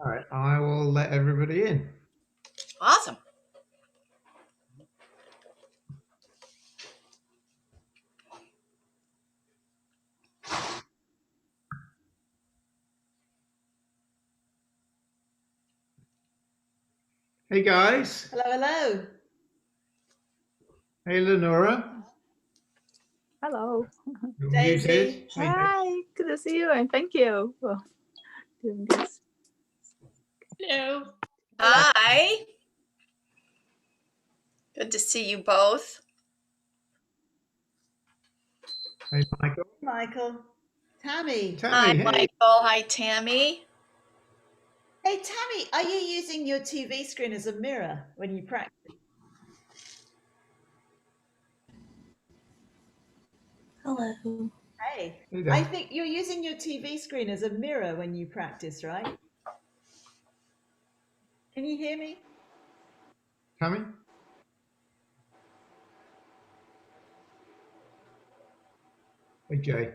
All right, I will let everybody in. Awesome. Hey guys. Hello, hello. Hey Lenora. Hello. You're Daisy. muted. Hey, Hi, good to see you and thank you for doing this. Hello. Hi. Good to see you both. hey Michael. Michael. Tammy. Hi, Tammy, hey. Michael. Hi, Tammy. Hey, Tammy, are you using your TV screen as a mirror when you practice? Hello. Hey, Hey I there. think you're using your TV screen as a mirror when you practice, right? Can you hear me? Tammy? Hey Jay.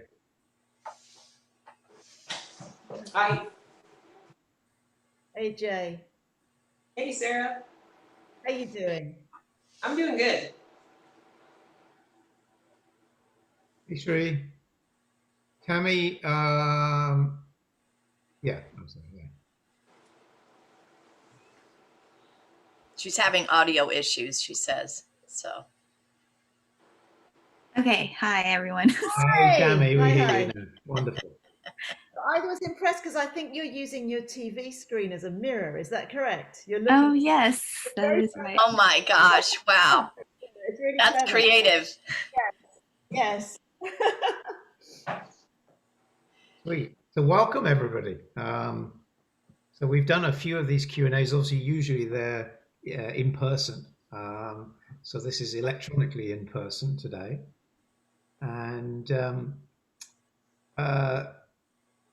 Hi. Hey, Jay. Hey, Sarah. How you doing? I'm doing good. Hey Sri. Tammy, yeah, I'm sorry, yeah. She's having audio issues, she says. So, Okay. Hi, everyone. Hey Tammy, we Hi, hear hi. you now. Wonderful. I was impressed because I think you're using your TV screen as a mirror. Is that correct? You're looking. Oh, yes, that is right. oh my gosh. Wow. It's really That's clever. creative. Yes. Sweet. So welcome everybody. So we've done a few of these Q&As. Obviously, usually they're in person. So this is electronically in person today. And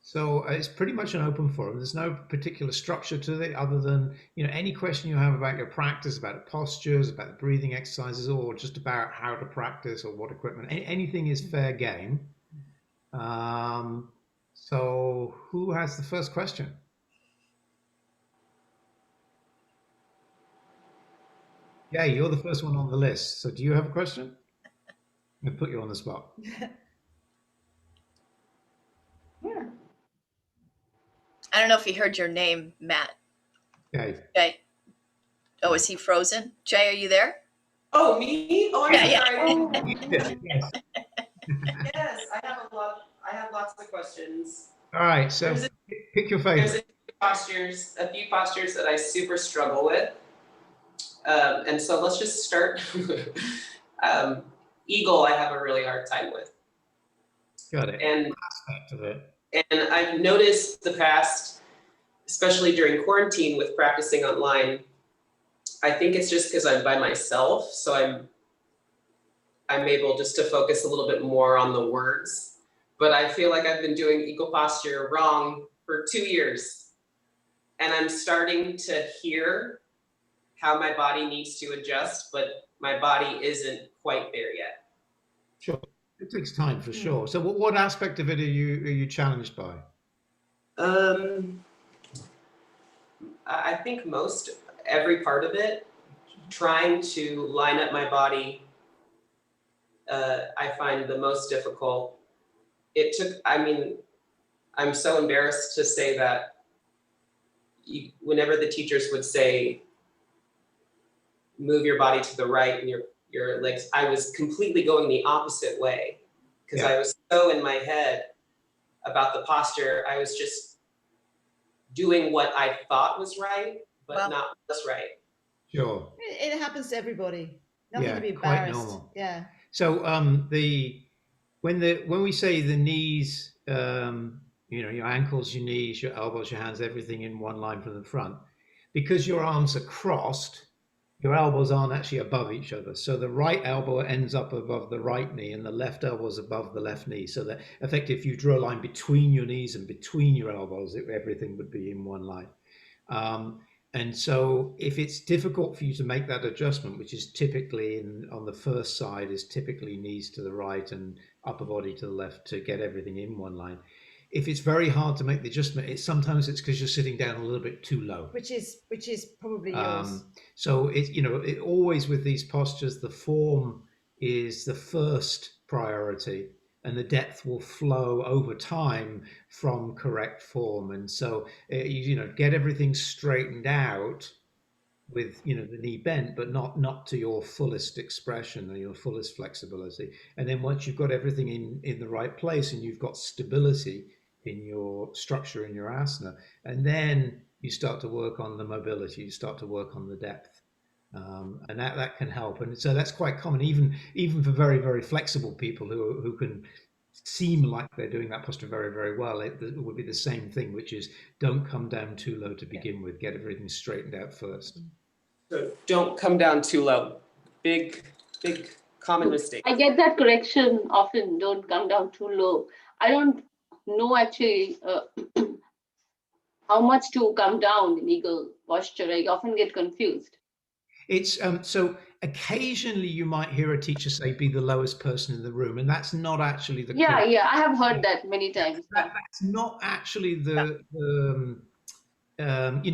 so it's pretty much an open forum. There's no particular structure to it other than, any question you have about your practice, about the postures, about the breathing exercises, or just about how to practice or what equipment. Anything is fair game. So who has the first question? Yeah, you're the first one on the list. So do you have a question? I'm going to put you on the spot. Yeah. I don't know if you heard your name, Matt. Okay. Jay. Oh, is he frozen? Jay, are you there? Oh, me? Oh, I'm Yeah, so yeah. sorry. Yes. Yes, I have a lot. I have lots of questions. All right. So There's pick your there's favorite. a few postures that I super struggle with, and so let's just start. Eagle, I have a really hard time with, Got it. and Aspect of it. I've noticed the past, especially during quarantine with practicing online. I think it's just because I'm by myself, so I'm able just to focus a little bit more on the words. But I feel like I've been doing eagle posture wrong for 2 years. And I'm starting to hear how my body needs to adjust, but my body isn't quite there yet. Sure. It takes time for sure. So what aspect of it are you challenged by? I think every part of it, trying to line up my body, I find the most difficult. I'm so embarrassed to say that whenever the teachers would say, move your body to the right and your legs, I was completely going the opposite way because I was so in my head about the posture. I was just doing what I thought was right, but not what's right. Sure. It happens to everybody. Nothing to be quite embarrassed. normal. Yeah. So when we say the knees, your ankles, your knees, your elbows, your hands, everything in one line from the front, because your arms are crossed, your elbows aren't actually above each other. So the right elbow ends up above the right knee and the left elbow is above the left knee. So that effectively, if you draw a line between your knees and between your elbows, everything would be in one line. And so if it's difficult for you to make that adjustment, which is typically on the first side is typically knees to the right and upper body to the left to get everything in one line. if it's very hard to make the adjustment, sometimes it's because you're sitting down a little bit too low. Which is probably yours. So it always with these postures, the form is the first priority, and the depth will flow over time from correct form. And so get everything straightened out with the knee bent, but not to your fullest expression and your fullest flexibility. And then once you've got everything in the right place and you've got stability in your structure in your asana, and then you start to work on the mobility, you start to work on the depth, and that can help. And so that's quite common, even for very, very flexible people who can seem like they're doing that posture very, very well. It would be the same thing, which is don't come down too low to begin with. Get everything straightened out first. So don't come down too low. Big common mistake. I get that correction often, don't come down too low. I don't know actually how much to come down in eagle posture. I often get confused. It's so occasionally you might hear a teacher say be the lowest person in the room, and that's not actually the Yeah, I have heard that many times. That's not actually the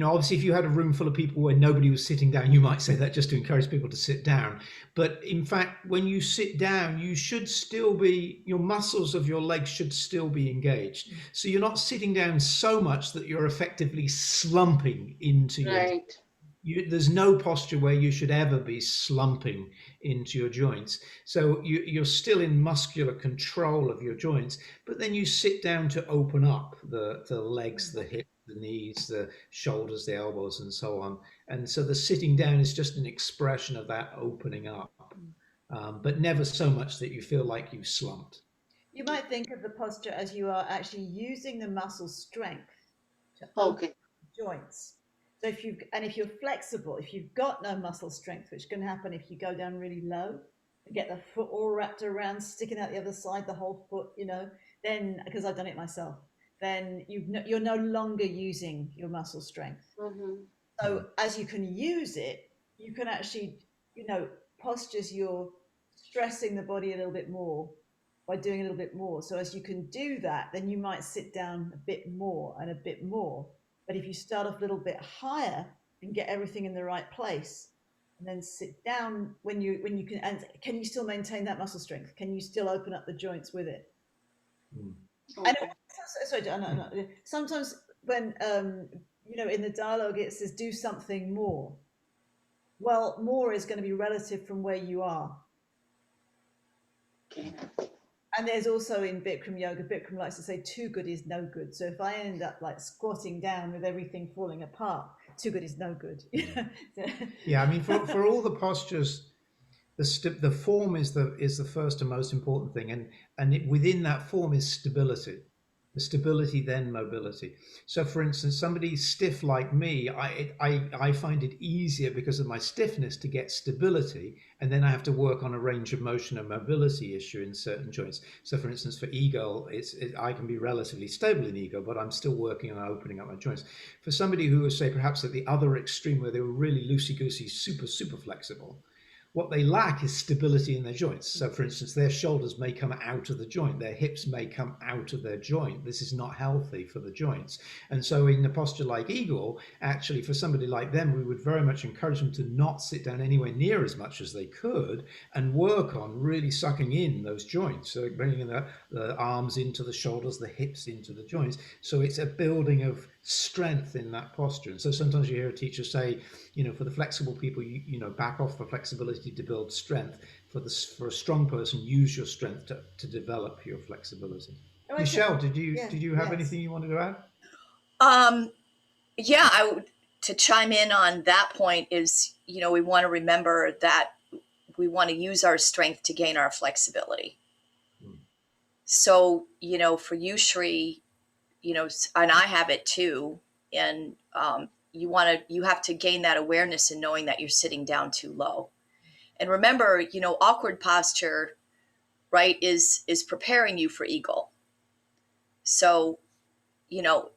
obviously if you had a room full of people where nobody was sitting down, you might say that just to encourage people to sit down. But in fact, when you sit down, you should still be, your muscles of your legs should still be engaged. So you're not sitting down so much that you're effectively slumping into there's no posture where you should ever be slumping into your joints. So you're still in muscular control of your joints, but then you sit down to open up the legs, the hips, the knees, the shoulders, the elbows, and so on. And so the sitting down is just an expression of that opening up, but never so much that you feel like you've slumped. You might think of the posture as you are actually using the muscle strength to open joints. So if you're flexible, if you've got no muscle strength, which can happen if you go down really low, and get the foot all wrapped around, sticking out the other side, the whole foot, then, because I've done it myself, then you're no longer using your muscle strength. So as you can use it, you can actually, postures, you're stressing the body a little bit more by doing a little bit more. So as you can do that, then you might sit down a bit more and a bit more. But if you start off a little bit higher and get everything in the right place, and then sit down when you can, and can you still maintain that muscle strength? Can you still open up the joints with it? I know, sorry, no. Sometimes when in the dialogue it says do something more. Well, more is going to be relative from where you are. And there's also in Bikram yoga, Bikram likes to say too good is no good. So if I end up like squatting down with everything falling apart, too good is no good. Yeah, I mean, for all the postures, the form is the first and most important thing, and within that form is stability. The stability, then mobility. So, for instance, somebody stiff like me, I find it easier because of my stiffness to get stability, and then I have to work on a range of motion and mobility issue in certain joints. So, for instance, for ego, I can be relatively stable in ego, but I'm still working on opening up my joints. For somebody who was, say, perhaps at the other extreme where they were really loosey-goosey, super flexible, what they lack is stability in their joints. So, for instance, their shoulders may come out of the joint, their hips may come out of their joint. This is not healthy for the joints. And so in a posture like eagle, actually, for somebody like them, we would very much encourage them to not sit down anywhere near as much as they could and work on really sucking in those joints. So bringing the arms into the shoulders, the hips into the joints. So it's a building of strength in that posture. And so sometimes you hear a teacher say, for the flexible people, back off for flexibility to build strength. For a strong person, use your strength to develop your flexibility. Michele, did you have anything you wanted to add? To chime in on that point is, we want to remember that we want to use our strength to gain our flexibility. So, for you, Shri, and I have it too. And you have to gain that awareness and knowing that you're sitting down too low. And remember, awkward posture, right, is preparing you for eagle. So,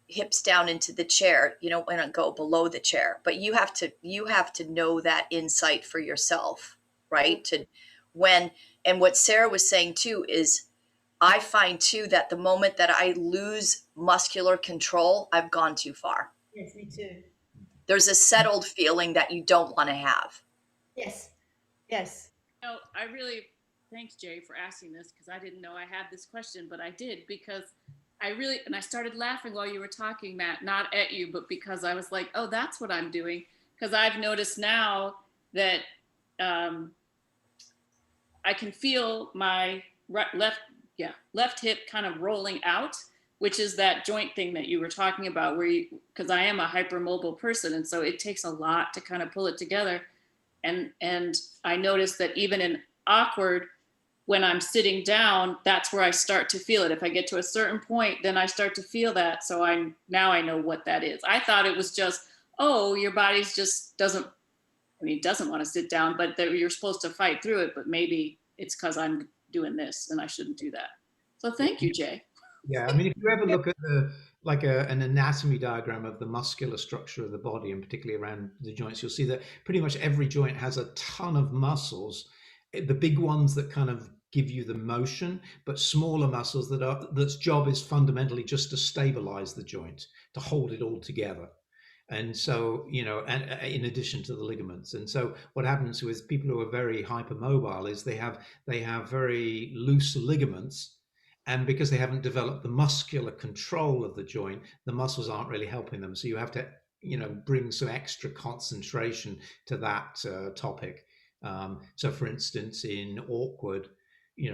hips down into the chair, you don't want to go below the chair, but you have to know that insight for yourself, right? And what Sarah was saying too is I find too that the moment that I lose muscular control, I've gone too far. Yes, me too. There's a settled feeling that you don't want to have. Yes, yes. No, I really, thanks Jay for asking this, because I didn't know I had this question, but I did, because and I started laughing while you were talking, Matt, not at you, but because I was like, oh, that's what I'm doing. Because I've noticed now that I can feel my left hip kind of rolling out, which is that joint thing that you were talking about, because I am a hypermobile person, and so it takes a lot to kind of pull it together. And I noticed that even in awkward, when I'm sitting down, that's where I start to feel it. If I get to a certain point, then I start to feel that. So now I know what that is. I thought it was just, oh, your body just doesn't want to sit down, but you're supposed to fight through it. But maybe it's because I'm doing this and I shouldn't do that. So thank you, Jay. Yeah, I mean, if you ever look at an anatomy diagram of the muscular structure of the body, and particularly around the joints, you'll see that pretty much every joint has a ton of muscles. The big ones that kind of give you the motion, but smaller muscles that's job is fundamentally just to stabilize the joint, to hold it all together. And so, and in addition to the ligaments. And so what happens with people who are very hypermobile is they have very loose ligaments. And because they haven't developed the muscular control of the joint, the muscles aren't really helping them. So you have to, bring some extra concentration to that topic. So for instance, in awkward,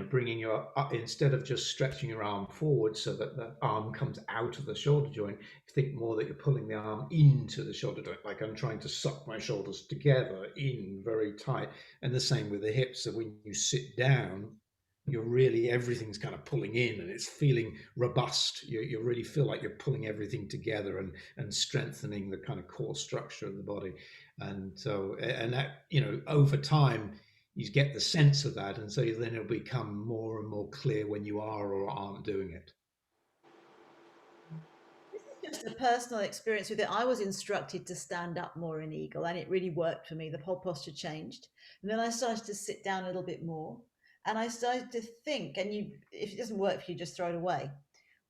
bringing instead of just stretching your arm forward so that the arm comes out of the shoulder joint, think more that you're pulling the arm into the shoulder joint, like I'm trying to suck my shoulders together in very tight. And the same with the hips. So when you sit down, everything's kind of pulling in and it's feeling robust. You really feel like you're pulling everything together and strengthening the kind of core structure of the body. And so, and that, over time, you get the sense of that. And so then it'll become more and more clear when you are or aren't doing it. This is just a personal experience with it. I was instructed to stand up more in eagle, and it really worked for me. The whole posture changed. And then I started to sit down a little bit more. And I started to think, and if it doesn't work for you, just throw it away,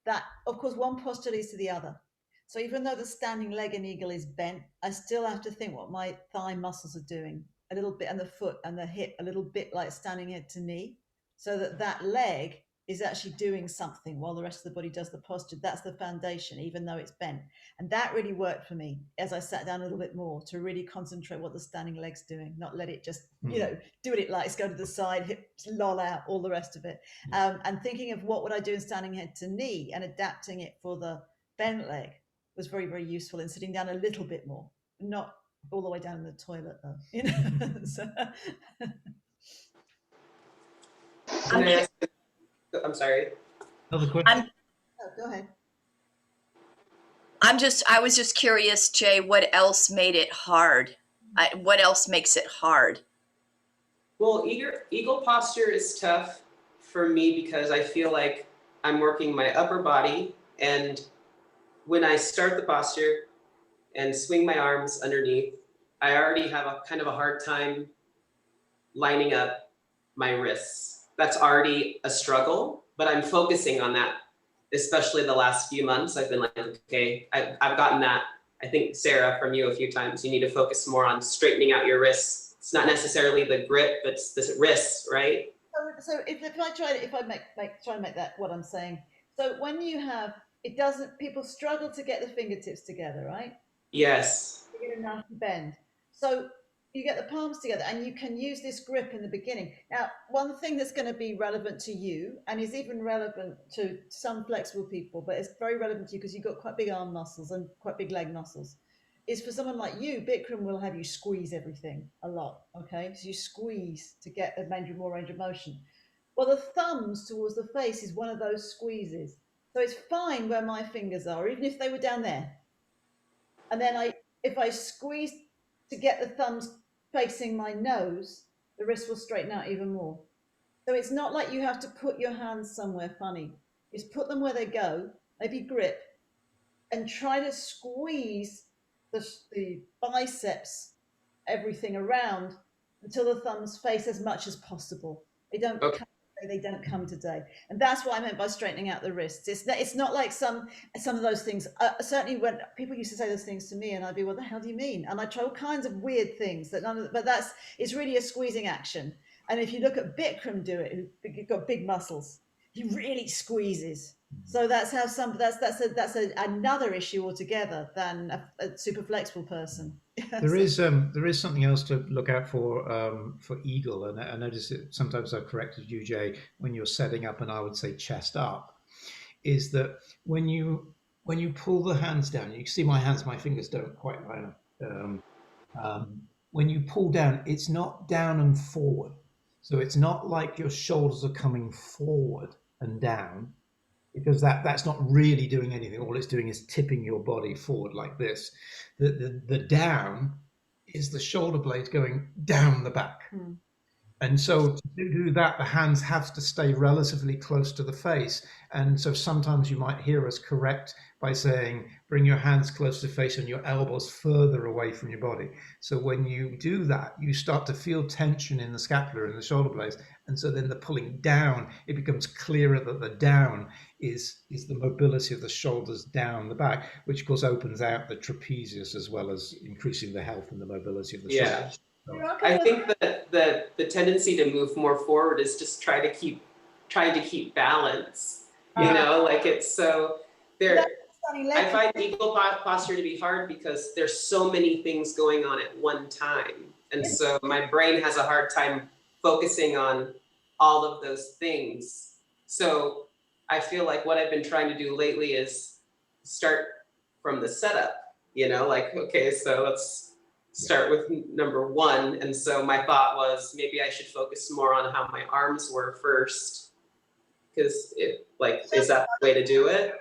that, of course, one posture leads to the other. So even though the standing leg in eagle is bent, I still have to think what my thigh muscles are doing a little bit, and the foot and the hip a little bit like standing head to knee, so that leg is actually doing something while the rest of the body does the posture. That's the foundation, even though it's bent. And that really worked for me as I sat down a little bit more to really concentrate what the standing leg's doing, not let it just, doing it like it's go to the side, hips loll out, all the rest of it. And thinking of what would I do in standing head to knee and adapting it for the bent leg was very, very useful in sitting down a little bit more, not all the way down in the toilet though. So. I'm sorry. Another question? Go ahead. I was just curious, Jay, what else made it hard? What else makes it hard? Well, eagle posture is tough for me because I feel like I'm working my upper body, and when I start the posture and swing my arms underneath, I already have a kind of a hard time lining up my wrists. That's already a struggle, but I'm focusing on that, especially the last few months. I've been like, okay, I've gotten that. I think, Sarah, from you a few times, you need to focus more on straightening out your wrists. It's not necessarily the grip, but it's the wrists, right? So if I try and make that what I'm saying. So when you have, people struggle to get the fingertips together, right? Yes. To get enough to bend. So you get the palms together and you can use this grip in the beginning. Now, one thing that's going to be relevant to you, and is even relevant to some flexible people, but it's very relevant to you because you've got quite big arm muscles and quite big leg muscles, is for someone like you, Bikram will have you squeeze everything a lot, okay? So you squeeze to get more range of motion. Well, the thumbs towards the face is one of those squeezes. So it's fine where my fingers are, even if they were down there. And then if I squeeze to get the thumbs facing my nose, the wrist will straighten out even more. So it's not like you have to put your hands somewhere funny. Just put them where they go, maybe grip, and try to squeeze the biceps, everything around, until the thumbs face as much as possible. They don't come they don't come today. And that's what I meant by straightening out the wrists. It's not like some of those things. Certainly when people used to say those things to me, and I'd be, what the hell do you mean? And I try all kinds of weird things but it's really a squeezing action. And if you look at Bikram do it, who's got big muscles, he really squeezes. So that's how that's another issue altogether than a super flexible person. There is something else to look out for eagle, and I notice it sometimes. I've corrected you, Jay, when you're setting up, and I would say chest up, is that when you pull the hands down, you can see my hands, my fingers don't quite line up. When you pull down, it's not down and forward, so it's not like your shoulders are coming forward and down, because that's not really doing anything. All it's doing is tipping your body forward like this. The down is the shoulder blades going down the back. And so to do that, the hands have to stay relatively close to the face. And so sometimes you might hear us correct by saying, bring your hands close to the face and your elbows further away from your body. So when you do that, you start to feel tension in the scapula and the shoulder blades. And so then the pulling down, it becomes clearer that the down is the mobility of the shoulders down the back, which of course opens out the trapezius as well as increasing the health and the mobility of the shoulders. I think that the tendency to move more forward is just trying to keep balance. You know, like it's so there. I find eagle posture to be hard because there's so many things going on at one time, and so my brain has a hard time focusing on all of those things. So I feel like what I've been trying to do lately is start from the setup. You know, like okay, so let's start with number one. And so my thought was maybe I should focus more on how my arms were first, because is that the way to do it?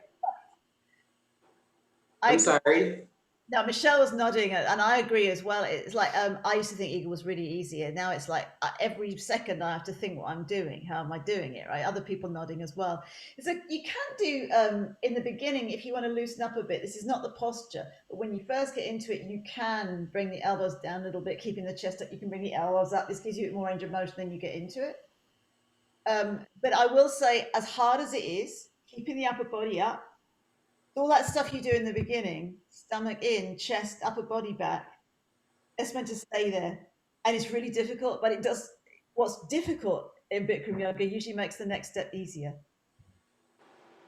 I'm sorry. No, Michelle was nodding, and I agree as well. It's like I used to think eagle was really easy, and now it's like every second I have to think what I'm doing. How am I doing it? Right? Other people nodding as well. It's like you can do in the beginning if you want to loosen up a bit. This is not the posture, but when you first get into it, you can bring the elbows down a little bit, keeping the chest up. You can bring the elbows up. This gives you more range of motion. Then you get into it. But I will say, as hard as it is, keeping the upper body up. All that stuff you do in the beginning, stomach in, chest, upper body back, it's meant to stay there. And it's really difficult, but it does. What's difficult in Bikram yoga usually makes the next step easier.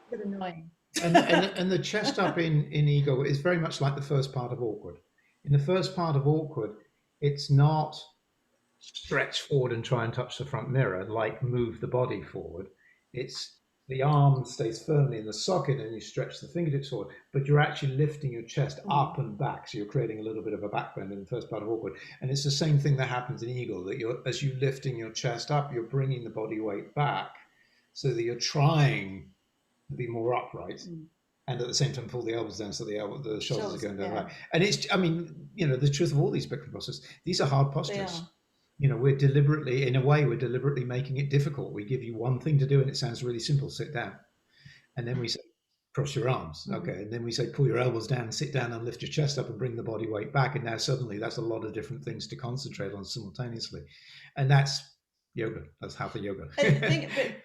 A bit annoying. And the chest up in eagle is very much like the first part of awkward. In the first part of awkward, it's not stretch forward and try and touch the front mirror, like move the body forward. It's the arm stays firmly in the socket and you stretch the fingertips forward, but you're actually lifting your chest up and back. So you're creating a little bit of a back bend in the first part of awkward. And it's the same thing that happens in eagle, that as you're lifting your chest up, you're bringing the body weight back so that you're trying to be more upright. And at the same time, pull the elbows down so the shoulders are going down the back. And it's, I mean, the truth of all these Bikram postures, these are hard postures. We're deliberately making it difficult. We give you one thing to do and it sounds really simple, sit down. And then we say, cross your arms. Okay. And then we say, pull your elbows down, sit down and lift your chest up and bring the body weight back. And now suddenly that's a lot of different things to concentrate on simultaneously. And that's yoga. That's hatha yoga. But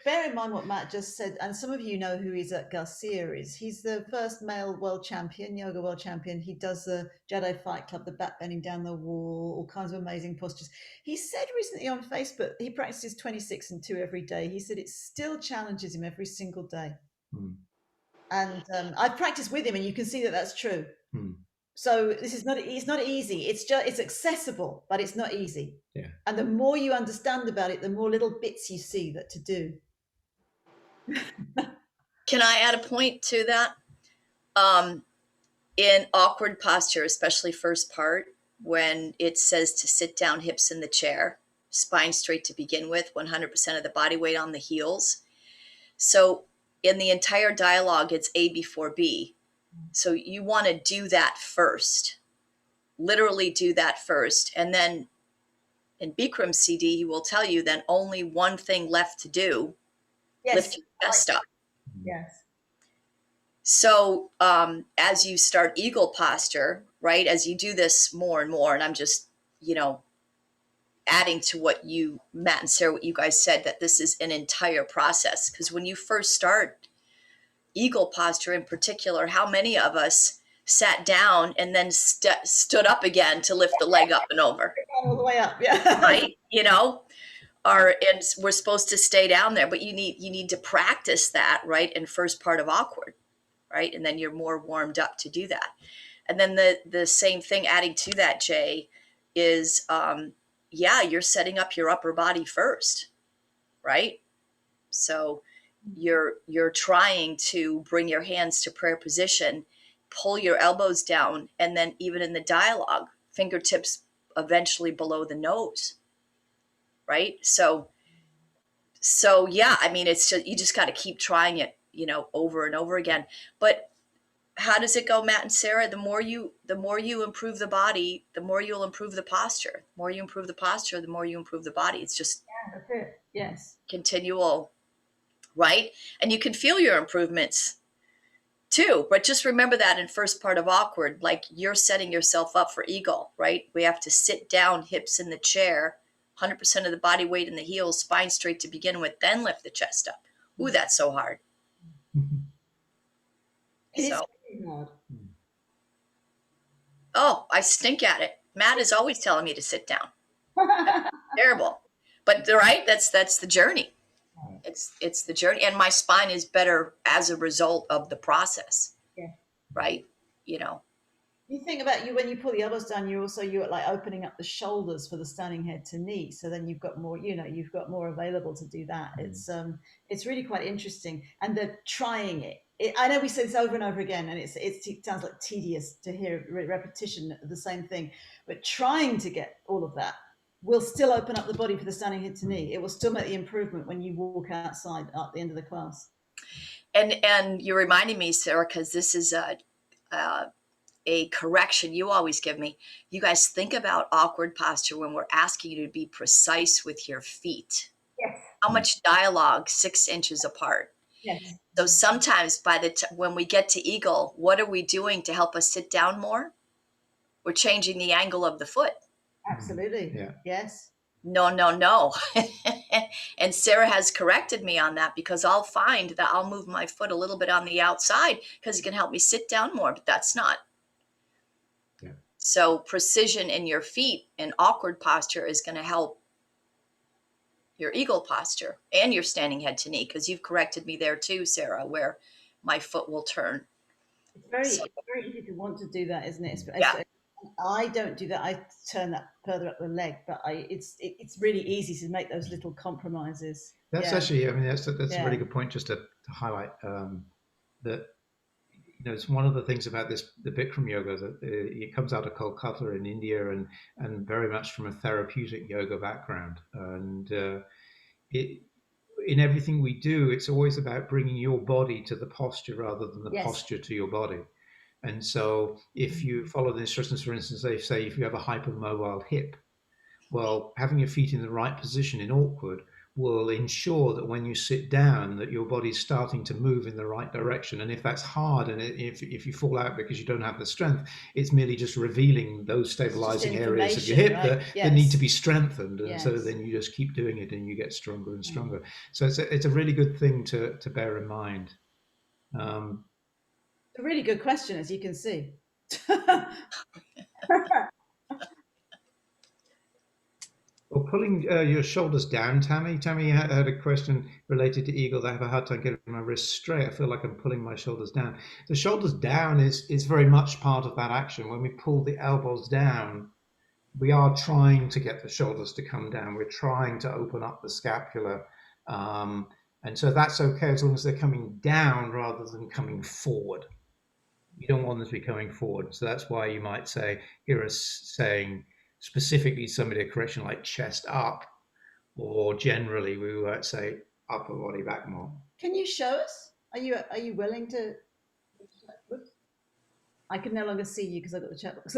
bear in mind what Matt just said, and some of you know who Isaac Garcia is. He's the first male world champion, yoga world champion. He does the Jedi Fight Club, the back bending down the wall, all kinds of amazing postures. He said recently on Facebook, he practices 26 and 2 every day. He said it still challenges him every single day. And I've practiced with him and you can see that that's true. So it's not easy. It's accessible, but it's not easy. Yeah. And the more you understand about it, the more little bits you see that to do. Can I add a point to that? In awkward posture, especially first part, when it says to sit down, hips in the chair, spine straight to begin with, 100% of the body weight on the heels. So in the entire dialogue, it's A before B. So you want to do that first, literally do that first. And then in Bikram CD, he will tell you then only one thing left to do, lift your chest up. Yes. So as you start eagle posture, right, as you do this more and more, and I'm just, adding to what you, Matt and Sarah, what you guys said, that this is an entire process. Because when you first start eagle posture in particular, how many of us sat down and then stood up again to lift the leg up and over? All the way up, yeah. Right? You know, and we're supposed to stay down there, but you need to practice that, right? In first part of awkward, right? And then you're more warmed up to do that. And then the same thing adding to that, Jay, is you're setting up your upper body first, right? So you're trying to bring your hands to prayer position, pull your elbows down, and then even in the dialogue, fingertips eventually below the nose, right? So yeah, I mean, it's just, you just got to keep trying it, you know, over and over again. But how does it go, Matt and Sarah? The more you improve the body, the more you'll improve the posture. The more you improve the posture, the more you improve the body. It's just That's it. Yes. continual, right? And you can feel your improvements too. But just remember that in first part of awkward, like you're setting yourself up for eagle, right? We have to sit down, hips in the chair, 100% of the body weight in the heels, spine straight to begin with, then lift the chest up. Ooh, that's so hard. So. Hard. Oh, I stink at it. Matt is always telling me to sit down. Terrible. But right, that's the journey. It's the journey, and my spine is better as a result of the process. Yeah. Right. You know. You think about you when you pull the elbows down, you're like opening up the shoulders for the standing head to knee. So then you've got more, you've got more available to do that. It's really quite interesting. And they're trying it. I know we say this over and over again, and it sounds like tedious to hear repetition of the same thing, but trying to get all of that will still open up the body for the standing head to knee. It will still make the improvement when you walk outside at the end of the class. And you're reminding me, Sarah, because this is a correction you always give me. You guys think about awkward posture when we're asking you to be precise with your feet. Yes. How much dialogue 6 inches apart? Yes. So sometimes when we get to eagle, what are we doing to help us sit down more? We're changing the angle of the foot. Absolutely. Yeah. Yes. No. And Sarah has corrected me on that, because I'll find that I'll move my foot a little bit on the outside because it can help me sit down more, but that's not. Yeah. So precision in your feet and awkward posture is going to help your eagle posture and your standing head to knee, because you've corrected me there too, Sarah, where my foot will turn. It's very easy to want to do that, isn't it? Yeah. I don't do that. I turn that further up the leg, but it's really easy to make those little compromises. That's actually, I mean, that's a really good point, just to highlight that. You know, it's one of the things about the Bikram yoga that it comes out of Kolkata in India, and very much from a therapeutic yoga background. And in everything we do, it's always about bringing your body to the posture rather than the posture to your body. And so if you follow the instructions, for instance, they say if you have a hypermobile hip, well, having your feet in the right position in awkward will ensure that when you sit down that your body's starting to move in the right direction. And if that's hard, and if you fall out because you don't have the strength, it's merely just revealing those stabilizing areas of your hip, right? that need to be strengthened. And so then you just keep doing it and you get stronger and stronger. So it's a really good thing to bear in mind. It's a really good question, as you can see. Well, pulling your shoulders down, Tammy. Tammy had a question related to eagle. I have a hard time getting my wrists straight. I feel like I'm pulling my shoulders down. The shoulders down is very much part of that action. When we pull the elbows down, we are trying to get the shoulders to come down. We're trying to open up the scapula. And so that's okay as long as they're coming down rather than coming forward. You don't want them to be coming forward. So that's why you might hear us saying, specifically somebody a correction like chest up, or generally we might say upper body back more. Can you show us? Are you willing to? I can no longer see you because I've got the chat box.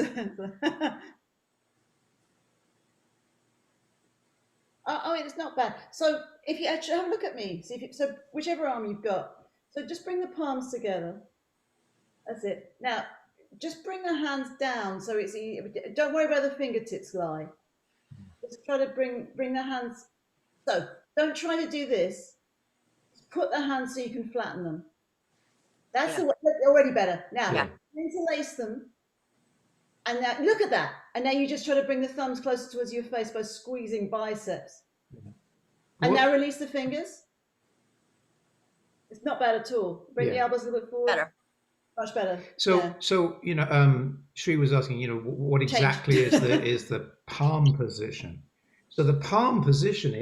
Oh, it's not bad. So if you actually have a look at me, see if so whichever arm you've got. So just bring the palms together. That's it. Now just bring the hands down so it's easy. Don't worry where the fingertips lie. Just try to bring the hands. So don't try to do this. Just put the hands so you can flatten them. That's already better. Now, interlace them. And now, look at that. And now you just try to bring the thumbs closer towards your face by squeezing biceps. And now release the fingers. It's not bad at all. Bring the elbows a little bit forward. Better. Much better. So you know, Sri was asking, you know, what exactly is the palm position? So the palm position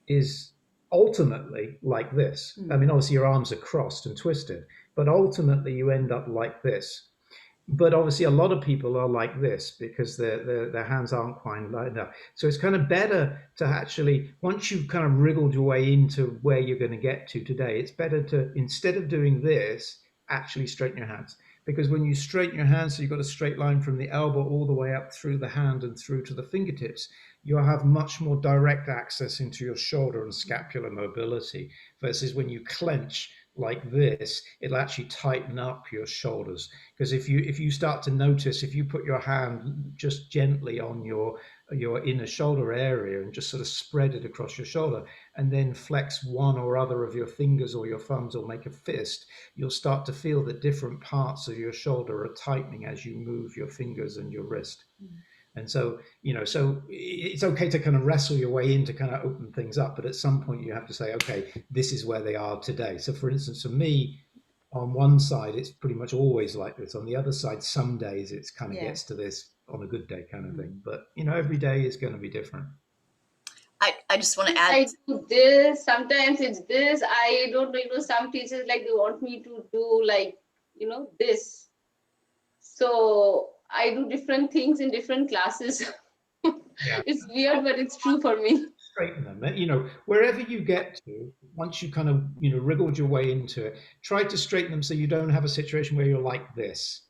is ultimately like this. I mean, obviously your arms are crossed and twisted, but ultimately you end up like this. But obviously a lot of people are like this because their hands aren't quite lined up. So it's kind of better to actually, once you've kind of wriggled your way into where you're going to get to today, it's better to, instead of doing this, actually straighten your hands. Because when you straighten your hands, so you've got a straight line from the elbow all the way up through the hand and through to the fingertips, you'll have much more direct access into your shoulder and scapular mobility, versus when you clench like this, it'll actually tighten up your shoulders. Because if you start to notice, if you put your hand just gently on your inner shoulder area and just sort of spread it across your shoulder, and then flex one or other of your fingers or your thumbs or make a fist, you'll start to feel that different parts of your shoulder are tightening as you move your fingers and your wrist. And so, you know, so it's okay to kind of wrestle your way in to kind of open things up. But at some point you have to say, okay, this is where they are today. So for instance, for me, on one side, it's pretty much always like this. On the other side, some days it's kind of gets to this on a good day kind of thing. But, you know, every day is going to be different. I just want to add. I do this, sometimes it's this. I don't know, you know, some teachers like they want me to do like, you know, this. So I do different things in different classes. It's weird, but it's true for me. Straighten them, you know, wherever you get to, once you kind of, you know, wriggled your way into it, try to straighten them so you don't have a situation where you're like this.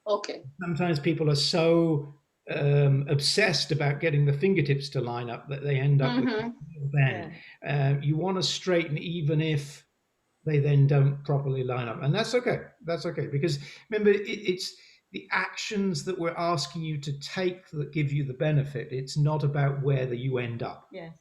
Okay. Sometimes people are so obsessed about getting the fingertips to line up that they end up with a bend. You want to straighten even if they then don't properly line up. And that's okay. That's okay. Because remember, it's the actions that we're asking you to take that give you the benefit. It's not about whether you end up. Yes.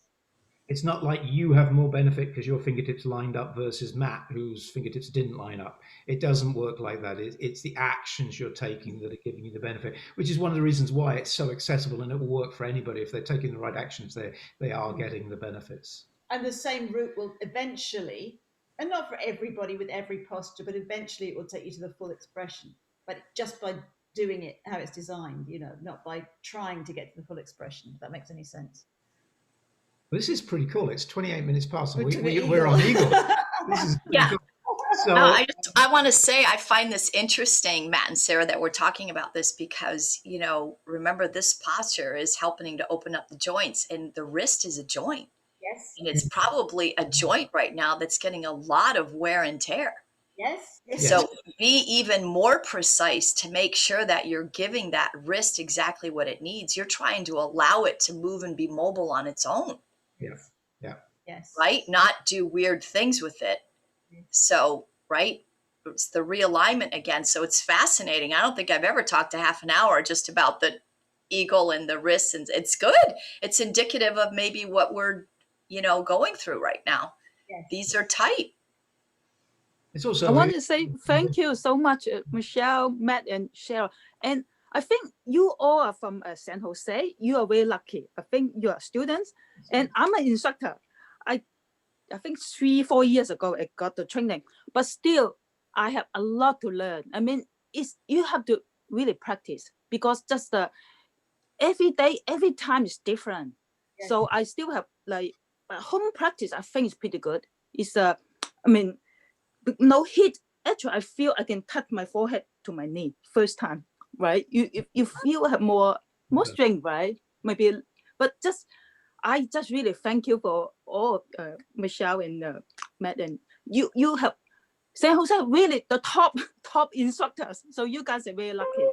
It's not like you have more benefit because your fingertips lined up versus Matt, whose fingertips didn't line up. It doesn't work like that. It's the actions you're taking that are giving you the benefit, which is one of the reasons why it's so accessible and it will work for anybody. If they're taking the right actions, they are getting the benefits. And the same route will eventually, and not for everybody with every posture, but eventually it will take you to the full expression. But just by doing it how it's designed, you know, not by trying to get to the full expression, if that makes any sense. This is pretty cool. It's 28 minutes past and we're on Eagle. This is cool. So, I want to say I find this interesting, Matt and Sarah, that we're talking about this because, you know, remember this posture is helping to open up the joints, and the wrist is a joint. Yes. And it's probably a joint right now that's getting a lot of wear and tear. Yes. So be even more precise to make sure that you're giving that wrist exactly what it needs. You're trying to allow it to move and be mobile on its own. Yes. Yeah. Yes. Right? Not do weird things with it. So, right? It's the realignment again. So it's fascinating. I don't think I've ever talked a half an hour just about the eagle and the wrists, and it's good. It's indicative of maybe what we're, you know, going through right now. Yes. These are tight. It's also, I want to say thank you so much, Michele, Matt, and Cheryl. And I think you all are from San Jose. You are very lucky. I think you are students, and I'm an instructor. I think 3-4 years ago I got the training, but still I have a lot to learn. I mean, you have to really practice because just every day, every time is different. Yes. So I still have like home practice. I think is pretty good. It's I mean, no heat. Actually, I feel I can touch my forehead to my knee first time. Right? You feel have more strength, right? Maybe, but I just really thank you for all Michele and Matt, and you have San Jose really the top instructors. So you guys are very lucky,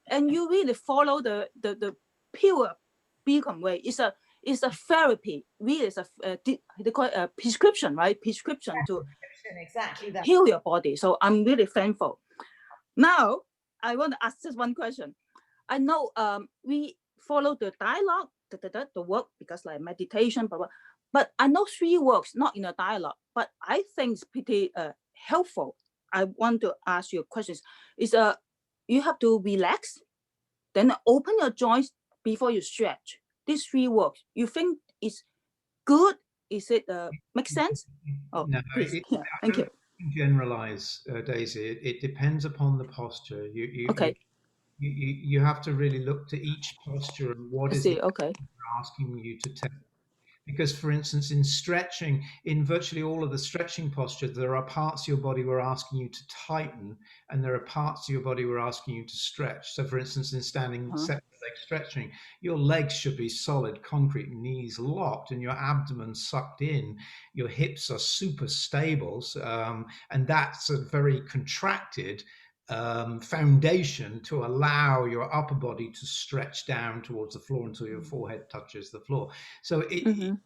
and you really follow the pure Bikram way. It's a therapy. Really, it's they call it a prescription, right? Prescription to exactly that. Heal your body. So I'm really thankful. Now I want to ask just one question. I know we follow the dialogue the work because like meditation, blah. But I know 3 works, not in a dialogue, but I think it's pretty helpful. I want to ask you questions. Is you have to relax, then open your joints before you stretch. These 3 works. You think it's good? Is it make sense? Oh, No, please. I Thank you. don't generalize, Daisy. It depends upon the posture. Okay. You have to really look to each posture and what is it Okay. asking you to take. Because, for instance, in stretching, in virtually all of the stretching postures, there are parts of your body we're asking you to tighten, and there are parts of your body we're asking you to stretch. So, for instance, in standing separate leg stretching, your legs should be solid, concrete, knees locked, and your abdomen sucked in. Your hips are super stable, and that's a very contracted foundation to allow your upper body to stretch down towards the floor until your forehead touches the floor. So you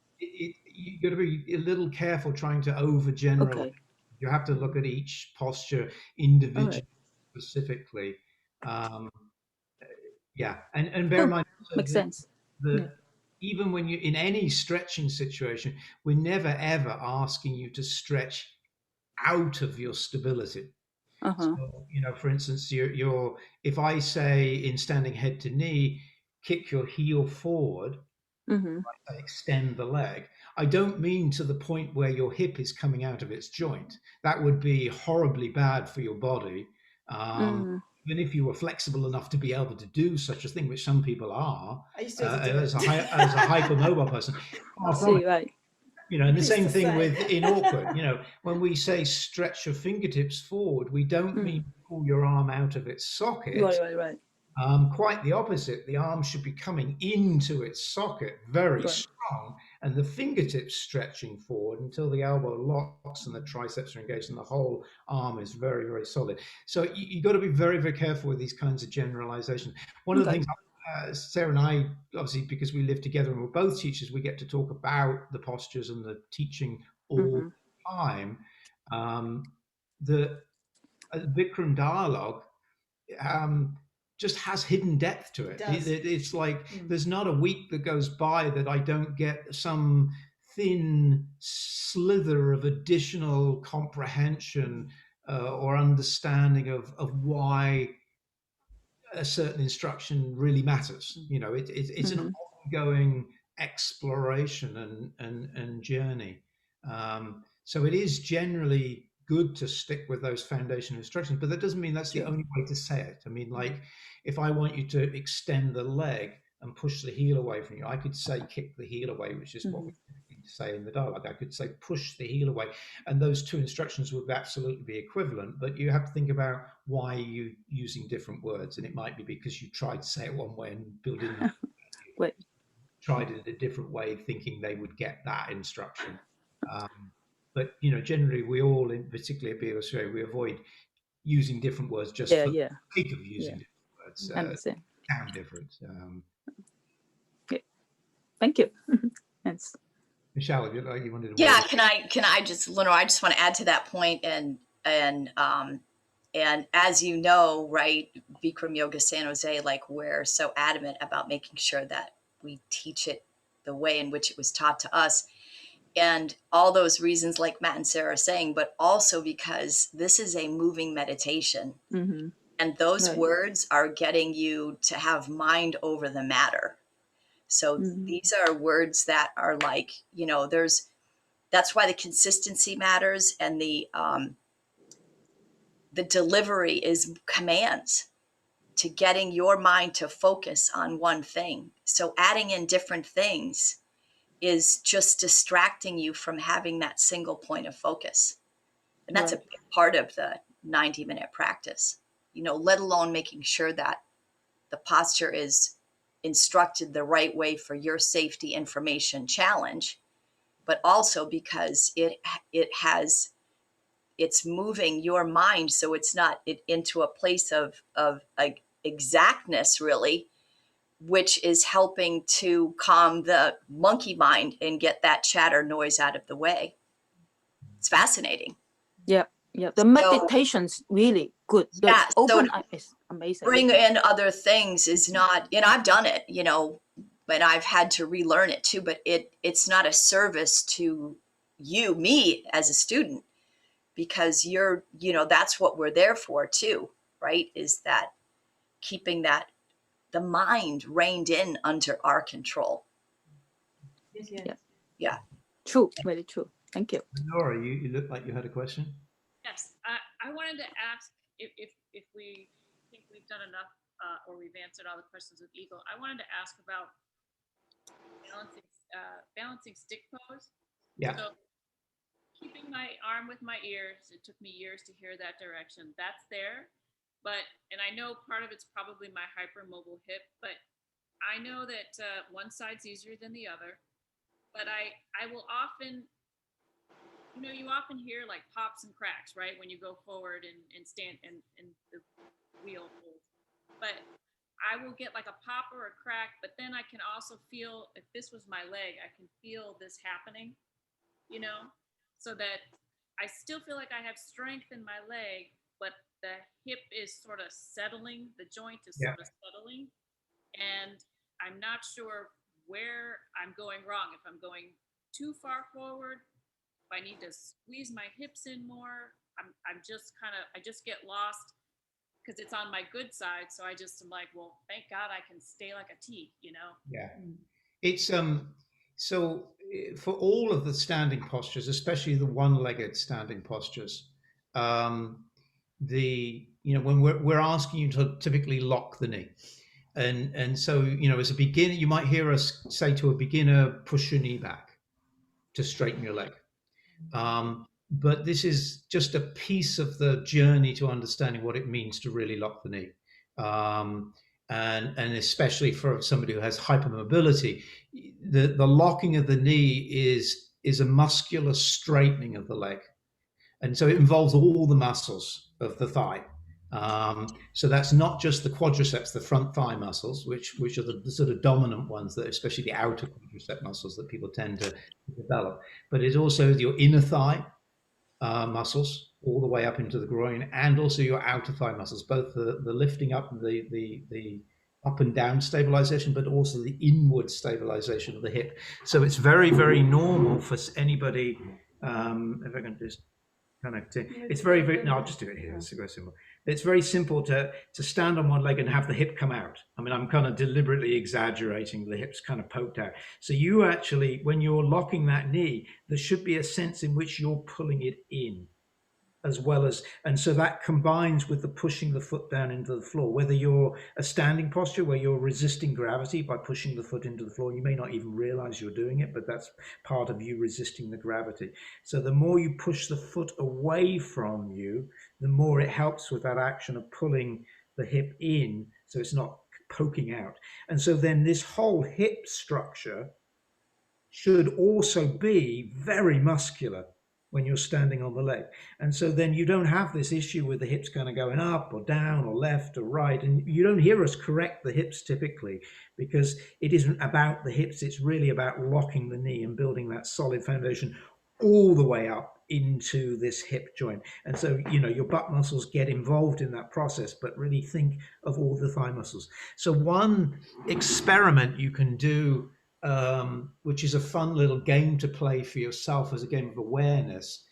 got to be a little careful trying to overgeneralize. Okay. You have to look at each posture individually, specifically. Yeah, and bear in mind, makes sense. Even when you're in any stretching situation, we're never ever asking you to stretch out of your stability. So, for instance, if I say in standing head to knee, kick your heel forward, extend the leg, I don't mean to the point where your hip is coming out of its joint. That would be horribly bad for your body. Even if you were flexible enough to be able to do such a thing, which some people are, as a hypermobile person. Right. And the same thing in awkward, when we say stretch your fingertips forward, we don't mean pull your arm out of its socket. Right. Quite the opposite. The arm should be coming into its socket very strong, and the fingertips stretching forward until the elbow locks and the triceps are engaged and the whole arm is very, very solid. So you got to be very, very careful with these kinds of generalizations. One of the things Sarah and I, obviously, because we live together and we're both teachers, we get to talk about the postures and the teaching all the time. The Bikram dialogue just has hidden depth to it. It's like there's not a week that goes by that I don't get some thin slither of additional comprehension or understanding of why a certain instruction really matters. It's an ongoing exploration and journey. So it is generally good to stick with those foundation instructions, but that doesn't mean that's the only way to say it. I mean, like if I want you to extend the leg and push the heel away from you, I could say kick the heel away, which is what we say in the dialogue. I could say push the heel away, and those 2 instructions would absolutely be equivalent, but you have to think about why you're using different words, and it might be because you tried to say it one way and build in tried it a different way thinking they would get that instruction. But generally we all, particularly at BOSA, we avoid using different words just for the sake of using different words. Sound different. Thank you. Thanks. Michele, you wanted to. Yeah, can I just, Lenore, I just want to add to that point, and as you know, right, Bikram Yoga San Jose, like we're so adamant about making sure that we teach it the way in which it was taught to us. And all those reasons, like Matt and Sarah are saying, but also because this is a moving meditation. And those words are getting you to have mind over the matter. So these are words that are like, that's why the consistency matters, and the delivery is commands to getting your mind to focus on one thing. So adding in different things is just distracting you from having that single point of focus. And that's a big part of the 90-minute practice, let alone making sure that the posture is instructed the right way for your safety information challenge, but also because it's moving your mind. So it's not into a place of exactness, really, which is helping to calm the monkey mind and get that chatter noise out of the way. It's fascinating. Yeah. The meditation's really good. Open is amazing. Bring in other things is not, I've done it, but I've had to relearn it too. But it's not a service to me as a student, because that's what we're there for too, right? Is that keeping the mind reined in under our control. Yes. Yeah. True, very true. Thank you. Nora, you look like you had a question. Yes, I wanted to ask if we think we've done enough or we've answered all the questions with Eagle. I wanted to ask about balancing stick pose. Yeah. So keeping my arm with my ears, it took me years to hear that direction. That's there, and I know part of it's probably my hypermobile hip, but I know that one side's easier than the other. But I will often, you often hear like pops and cracks, right? When you go forward and stand and the wheel holds. But I will get like a pop or a crack, but then I can also feel, if this was my leg, I can feel this happening, so that I still feel like I have strength in my leg, but the hip is sort of settling, the joint is sort of settling, and I'm not sure where I'm going wrong. If I'm going too far forward, if I need to squeeze my hips in more, I just get lost because it's on my good side. So I'm like, well, thank God I can stay like a T, Yeah. It's so for all of the standing postures, especially the one-legged standing postures, when we're asking you to typically lock the knee. And so, as a beginner, you might hear us say to a beginner, push your knee back to straighten your leg. But this is just a piece of the journey to understanding what it means to really lock the knee. And especially for somebody who has hypermobility, the locking of the knee is a muscular straightening of the leg. And so it involves all the muscles of the thigh. So that's not just the quadriceps, the front thigh muscles, which are the sort of dominant ones, that especially the outer quadricep muscles that people tend to develop, but it's also your inner thigh muscles all the way up into the groin, and also your outer thigh muscles, both the lifting up, the up and down stabilization, but also the inward stabilization of the hip. So it's very, very normal for anybody, if I can just connect it. It's very, very, no, I'll just do it here. It's very simple. It's very simple to stand on one leg and have the hip come out. I mean, I'm kind of deliberately exaggerating, the hips kind of poked out. So you actually, when you're locking that knee, there should be a sense in which you're pulling it in, as well as, and so that combines with the pushing the foot down into the floor, whether you're a standing posture where you're resisting gravity by pushing the foot into the floor. You may not even realize you're doing it, but that's part of you resisting the gravity. So the more you push the foot away from you, the more it helps with that action of pulling the hip in, so it's not poking out. And so then this whole hip structure should also be very muscular when you're standing on the leg. And so then you don't have this issue with the hips kind of going up or down or left or right. And you don't hear us correct the hips typically, because it isn't about the hips. It's really about locking the knee and building that solid foundation all the way up into this hip joint. And so, your butt muscles get involved in that process, but really think of all the thigh muscles. So one experiment you can do, which is a fun little game to play for yourself as a game of awareness,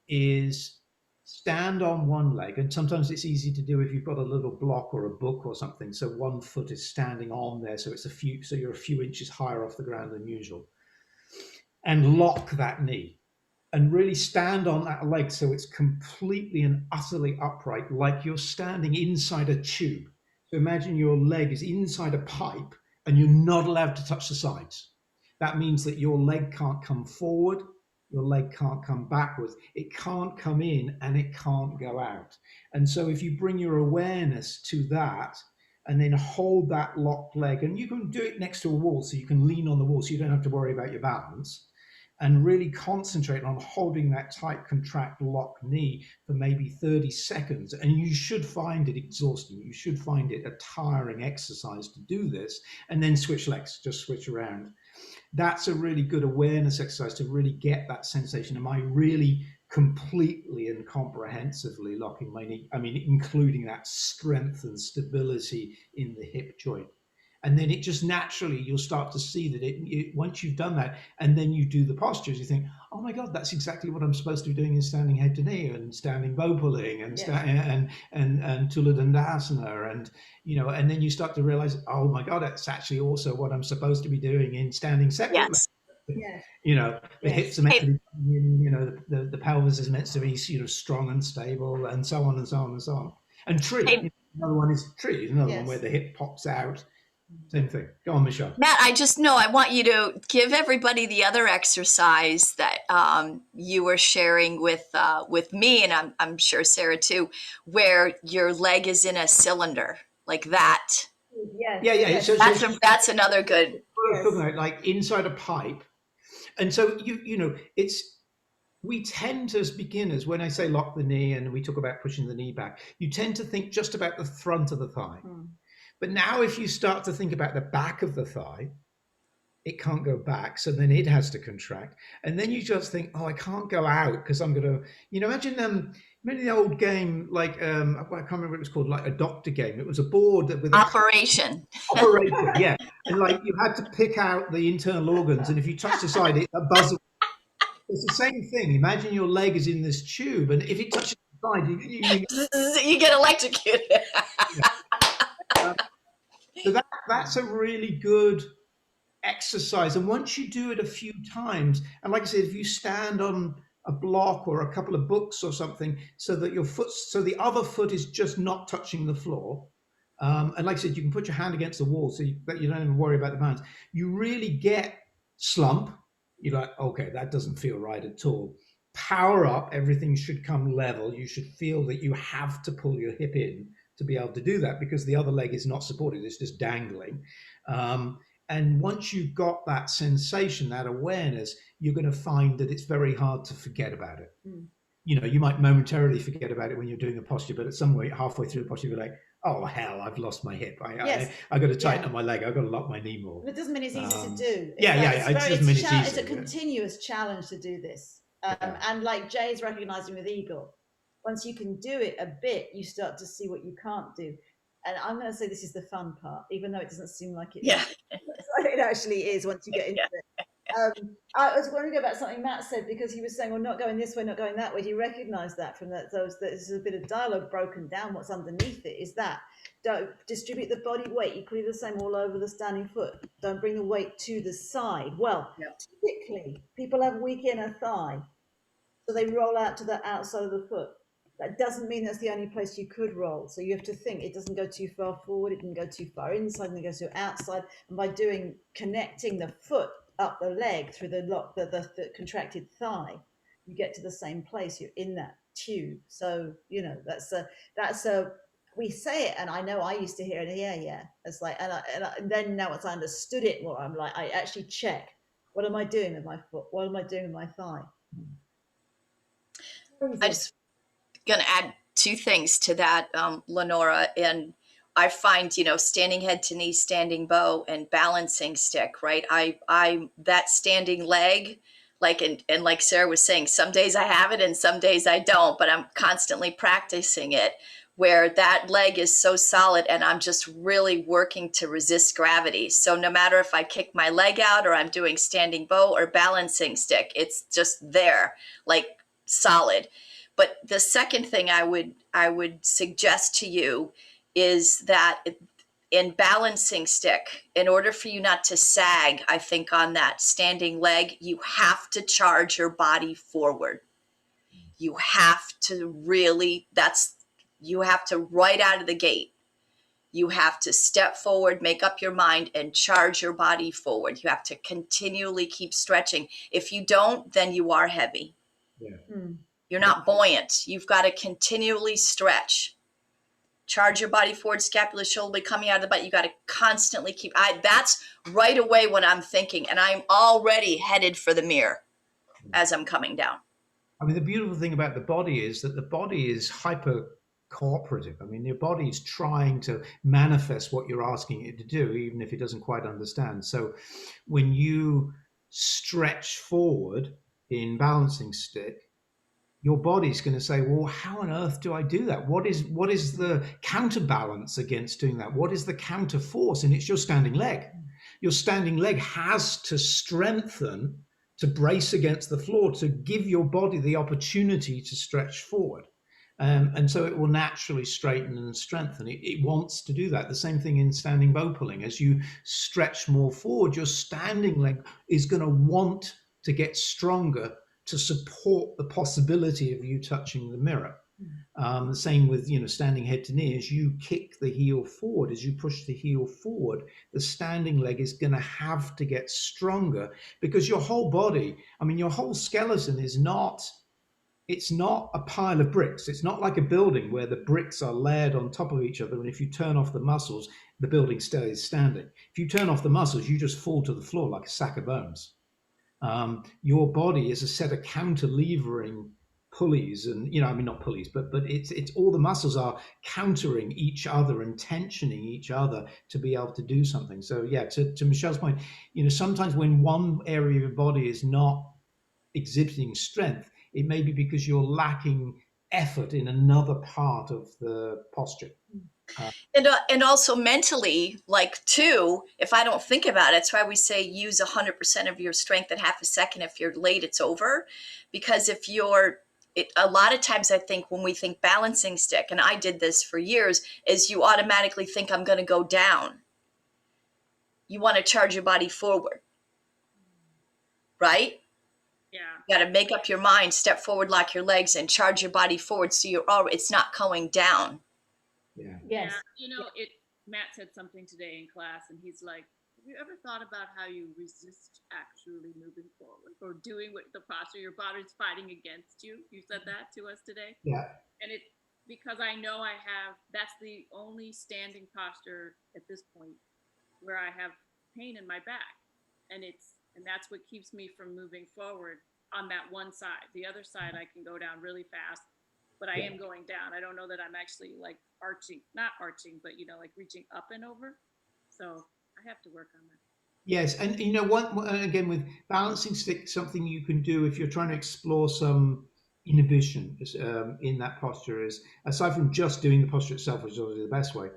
is stand on one leg. And sometimes it's easy to do if you've got a little block or a book or something. So one foot is standing on there. So you're a few inches higher off the ground than usual. And lock that knee and really stand on that leg so it's completely and utterly upright, like you're standing inside a tube. So imagine your leg is inside a pipe and you're not allowed to touch the sides. That means that your leg can't come forward, your leg can't come backwards, it can't come in, and it can't go out. And so if you bring your awareness to that and then hold that locked leg, and you can do it next to a wall so you can lean on the wall so you don't have to worry about your balance, and really concentrate on holding that tight, contract, lock knee for maybe 30 seconds. And you should find it exhausting. You should find it a tiring exercise to do this, and then switch legs, just switch around. That's a really good awareness exercise to really get that sensation. Am I really completely and comprehensively locking my knee? I mean, including that strength and stability in the hip joint. And then it just naturally, you'll start to see that once you've done that, and then you do the postures, you think, oh my God, that's exactly what I'm supposed to be doing in standing head to knee and standing bow pulling and and Tula Dandasana, and and then you start to realize, oh my God, that's actually also what I'm supposed to be doing in standing separate. Yes. Yeah. The hips are meant to be, the pelvis is meant to be strong and stable, and so on and so on and so on. And tree, another one is tree, another one where the hip pops out. Same thing. Go on, Michele. Matt, I want you to give everybody the other exercise that you were sharing with me, and I'm sure Sarah too, where your leg is in a cylinder like that. Yes. So that's another good. Like inside a pipe, and so we tend to, as beginners, when I say lock the knee and we talk about pushing the knee back, you tend to think just about the front of the thigh. But now if you start to think about the back of the thigh, it can't go back. So then it has to contract. And then you just think, oh, I can't go out because I'm going to, imagine remember the old game, like, I can't remember what it was called, like a doctor game. It was a board that with Operation. Operation, yeah. And like you had to pick out the internal organs. And if you touch the side, it buzzes. It's the same thing. Imagine your leg is in this tube. And if it touches the side, you get electrocuted. So that's a really good exercise. And once you do it a few times, and like I said, if you stand on a block or a couple of books or something, so that so the other foot is just not touching the floor. And like I said, you can put your hand against the wall so that you don't even worry about the balance. You really get slump. You're like, okay, that doesn't feel right at all. Power up, everything should come level. You should feel that you have to pull your hip in to be able to do that because the other leg is not supported, it's just dangling. And once you've got that sensation, that awareness, you're going to find that it's very hard to forget about it. You might momentarily forget about it when you're doing a posture, but at some way, halfway through the posture, you're like, oh hell, I've lost my hip. I got to tighten up my leg. I've got to lock my knee more. But it doesn't mean it's easy to do. It's a continuous challenge to do this. And like Jay's recognizing with Eagle, once you can do it a bit, you start to see what you can't do. And I'm going to say this is the fun part, even though it doesn't seem like it. Yeah. It actually is once you get into it. I was wondering about something Matt said, because he was saying, well, not going this way, not going that way. He recognized that from that. There's a bit of dialogue broken down. What's underneath it is that don't distribute the body weight equally the same all over the standing foot. Don't bring the weight to the side. Well, typically people have weak inner thigh, so they roll out to the outside of the foot. That doesn't mean that's the only place you could roll. So you have to think it doesn't go too far forward, it can go too far inside, and it goes to outside. And by connecting the foot up the leg through the contracted thigh, you get to the same place. You're in that tube. So that's we say it, and I know I used to hear it. Yeah. It's like, and then now as I understood it more, I'm like, I actually check. What am I doing with my foot? What am I doing with my thigh? I just going to add two things to that, Lenora. And I find, standing head to knee, standing bow, and balancing stick, right? I that standing leg, like, and like Sarah was saying, some days I have it and some days I don't, but I'm constantly practicing it, where that leg is so solid and I'm just really working to resist gravity. So no matter if I kick my leg out or I'm doing standing bow or balancing stick, it's just there, like solid. But the second thing I would suggest to you is that in balancing stick, in order for you not to sag, I think on that standing leg, you have to charge your body forward. You have to right out of the gate. You have to step forward, make up your mind, and charge your body forward. You have to continually keep stretching. If you don't, then you are heavy. Yeah. You're not buoyant. You've got to continually stretch. Charge your body forward, scapula, shoulder blade coming out of the butt. You got to constantly keep. That's right away what I'm thinking, and I'm already headed for the mirror as I'm coming down. I mean, the beautiful thing about the body is that the body is hyper cooperative. I mean, your body is trying to manifest what you're asking it to do, even if it doesn't quite understand. So when you stretch forward in balancing stick, your body's going to say, well, how on earth do I do that? What is the counterbalance against doing that? What is the counter force? And it's your standing leg. Your standing leg has to strengthen to brace against the floor, to give your body the opportunity to stretch forward. And so it will naturally straighten and strengthen. It wants to do that. The same thing in standing bow pulling. As you stretch more forward, your standing leg is going to want to get stronger to support the possibility of you touching the mirror. The same with, standing head to knee. As you kick the heel forward, as you push the heel forward, the standing leg is going to have to get stronger, because your whole body, your whole skeleton is not, it's not a pile of bricks. It's not like a building where the bricks are layered on top of each other, and if you turn off the muscles, the building stays standing. If you turn off the muscles, you just fall to the floor like a sack of bones. Your body is a set of counter-levering pulleys, and not pulleys, but it's all the muscles are countering each other and tensioning each other to be able to do something. So yeah, to Michele's point, sometimes when one area of your body is not exhibiting strength, it may be because you're lacking effort in another part of the posture. And also mentally, like too, if I don't think about it, that's why we say use 100% of your strength in half a second. If you're late, it's over. Because if you're, a lot of times I think when we think balancing stick, and I did this for years, is you automatically think I'm going to go down. You want to charge your body forward, right? Yeah. You got to make up your mind, step forward, lock your legs, and charge your body forward, so you're already, it's not going down. Yeah. Yes. Yeah. Matt said something today in class, and he's like, have you ever thought about how you resist actually moving forward or doing what the posture, your body's fighting against you? You said that to us today. Yeah. And it, because I know that's the only standing posture at this point where I have pain in my back. And that's what keeps me from moving forward on that one side. The other side, I can go down really fast, but I am going down. I don't know that I'm actually like not arching, but like reaching up and over. So I have to work on that. Yes, and again, with balancing stick, something you can do if you're trying to explore some inhibition in that posture is, aside from just doing the posture itself, which is obviously the best way,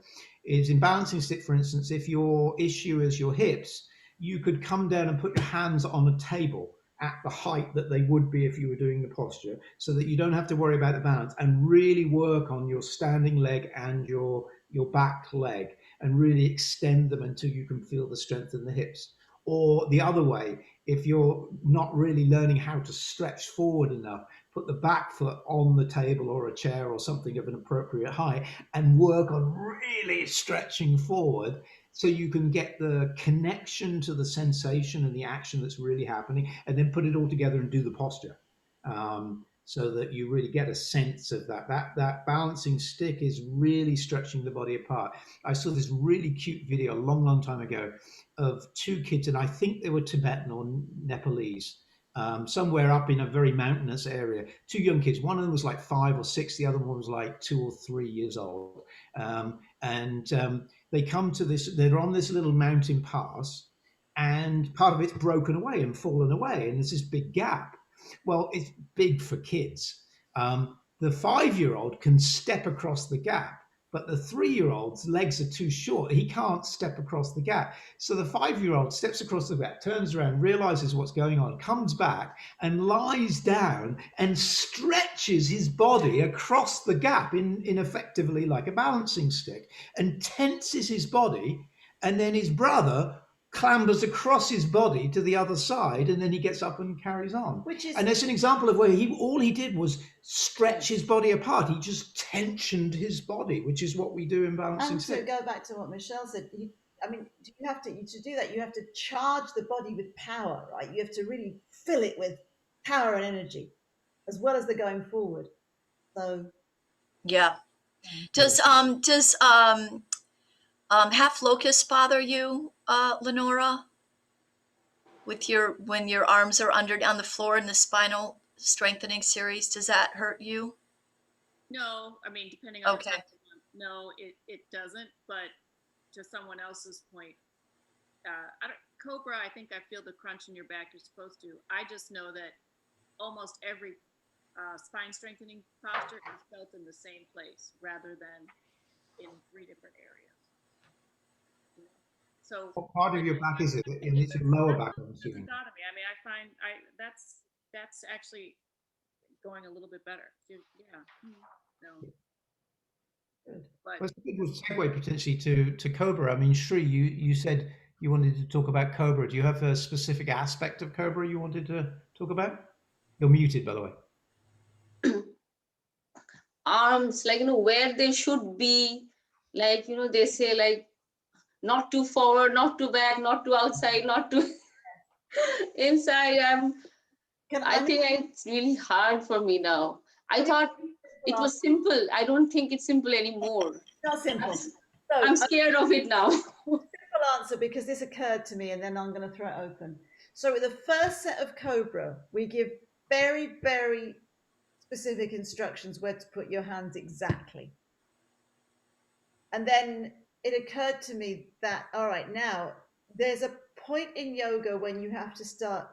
is in balancing stick, for instance, if your issue is your hips, you could come down and put your hands on a table at the height that they would be if you were doing the posture, so that you don't have to worry about the balance, and really work on your standing leg and your back leg, and really extend them until you can feel the strength in the hips. Or the other way, if you're not really learning how to stretch forward enough, put the back foot on the table or a chair or something of an appropriate height, and work on really stretching forward, so you can get the connection to the sensation and the action that's really happening, and then put it all together and do the posture. So that you really get a sense of that. That balancing stick is really stretching the body apart. I saw this really cute video a long time ago of two kids, and I think they were Tibetan or Nepalese, somewhere up in a very mountainous area. Two young kids. One of them was like 5 or 6. The other one was like 2 or 3 years old. They come to this. They're on this little mountain pass, and part of it's broken away and fallen away, and there's this big gap. Well, it's big for kids. The 5-year-old can step across the gap, but the 3-year-old's legs are too short. He can't step across the gap. So the 5-year-old steps across the gap, turns around, realizes what's going on, comes back and lies down and stretches his body across the gap in effectively like a balancing stick, and tenses his body. And then his brother clambers across his body to the other side, and then he gets up and carries on. And that's an example of where all he did was stretch his body apart. He just tensioned his body, which is what we do in balancing stick. And to go back to what Michele said, you have to do that. You have to charge the body with power, right? You have to really fill it with power and energy, as well as the going forward. So yeah. Does half locus bother you, Lenora? When your arms are on the floor in the spinal strengthening series, does that hurt you? No, depending on okay. the type of one, no, it doesn't. But to someone else's point, Cobra, I think I feel the crunch in your back. You're supposed to. I just know that almost every spine strengthening posture is felt in the same place rather than in 3 different areas. So what part of your back is it? And it's your lower back, I'm it's a assuming. dichotomy. I mean, I find that's actually going a little bit better. Yeah. No. Good. But Well, it's a good segue potentially to Cobra. I mean, Shri, you said you wanted to talk about Cobra. Do you have a specific aspect of Cobra you wanted to talk about? You're muted, by the way. Arms, like, where they should be, like, they say, like, not too forward, not too back, not too outside, not too inside. I think it's really hard for me now. I thought it was simple. I don't think it's simple anymore. Not simple. I'm scared of it now. Simple answer, because this occurred to me, and then I'm going to throw it open. So with the first set of Cobra, we give very, very specific instructions where to put your hands exactly. And then it occurred to me that, all right, now there's a point in yoga when you have to start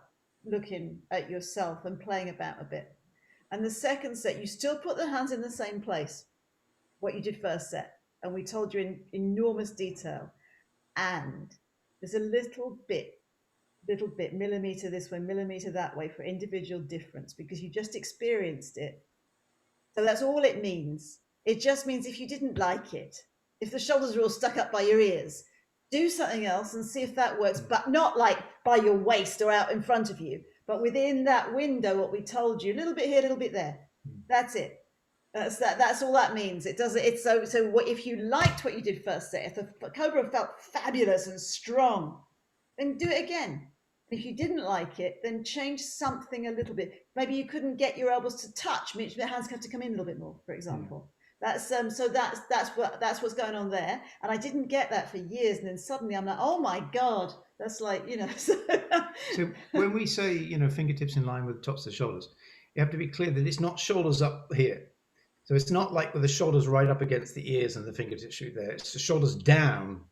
looking at yourself and playing about a bit. And the second set, you still put the hands in the same place, what you did first set. And we told you in enormous detail. And there's a little bit, millimeter this way, millimeter that way for individual difference, because you just experienced it. So that's all it means. It just means if you didn't like it, if the shoulders are all stuck up by your ears, do something else and see if that works, but not like by your waist or out in front of you, but within that window, what we told you, a little bit here, a little bit there. That's it. That's all that means. It does it. It's so what if you liked what you did first set, if the Cobra felt fabulous and strong, then do it again. If you didn't like it, then change something a little bit. Maybe you couldn't get your elbows to touch, means your hands have to come in a little bit more, for example. That's so that's what's going on there. And I didn't get that for years, and then suddenly I'm like, oh my God, that's like, So when we say, fingertips in line with the tops of the shoulders, you have to be clear that it's not shoulders up here. So it's not like with the shoulders right up against the ears and the fingertips shoot there. It's the shoulders down.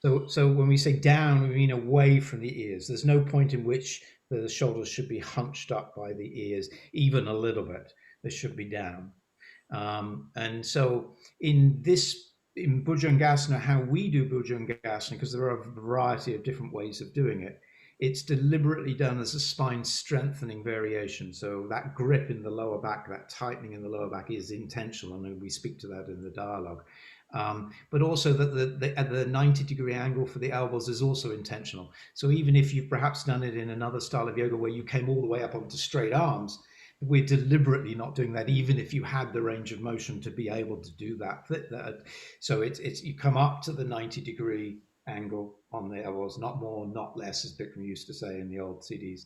So when we say down, we mean away from the ears. There's no point in which the shoulders should be hunched up by the ears, even a little bit. They should be down. And so in Bhujangasana, how we do Bhujangasana, because there are a variety of different ways of doing it, it's deliberately done as a spine strengthening variation. So that grip in the lower back, that tightening in the lower back is intentional, and we speak to that in the dialogue. But also that at the 90-degree angle for the elbows is also intentional. So even if you've perhaps done it in another style of yoga where you came all the way up onto straight arms, we're deliberately not doing that, even if you had the range of motion to be able to do that. So it's you come up to the 90-degree angle on the elbows, not more, not less, as Bikram used to say in the old CDs.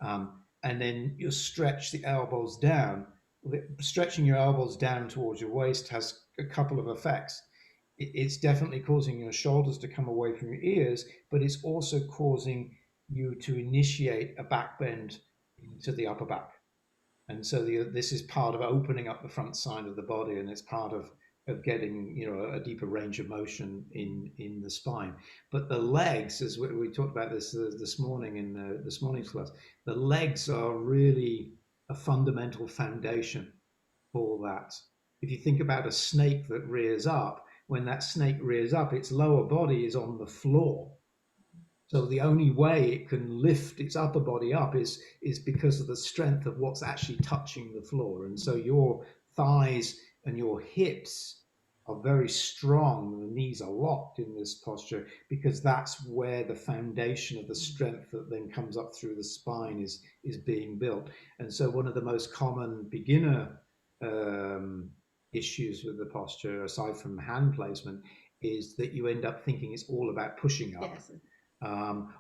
And then you stretch the elbows down. Stretching your elbows down towards your waist has a couple of effects. It's definitely causing your shoulders to come away from your ears, but it's also causing you to initiate a back bend into the upper back. And so this is part of opening up the front side of the body, and it's part of getting a deeper range of motion in the spine. But the legs, as we talked about this morning in this morning's class, the legs are really a fundamental foundation for that. If you think about a snake that rears up, when that snake rears up, its lower body is on the floor. So the only way it can lift its upper body up is because of the strength of what's actually touching the floor. And so your thighs and your hips are very strong. The knees are locked in this posture because that's where the foundation of the strength that then comes up through the spine is being built. And so one of the most common beginner issues with the posture, aside from hand placement, is that you end up thinking it's all about pushing up. Yes.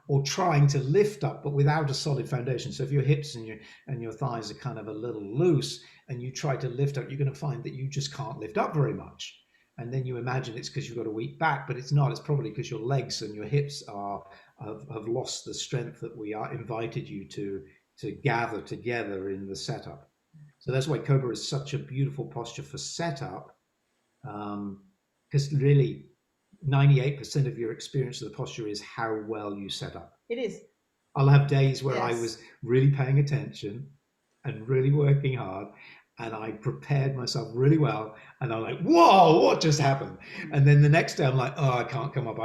Or trying to lift up, but without a solid foundation. So if your hips and your thighs are kind of a little loose and you try to lift up, you're going to find that you just can't lift up very much. And then you imagine it's because you've got a weak back, but it's not. It's probably because your legs and your hips have lost the strength that we are invited you to gather together in the setup. So that's why Cobra is such a beautiful posture for setup, because really 98% of your experience of the posture is how well you set up. It is. I'll have days where Yes. I was really paying attention and really working hard. And I prepared myself really well. And I'm like, whoa, what just happened? And then the next day I'm like, oh, I can't come up.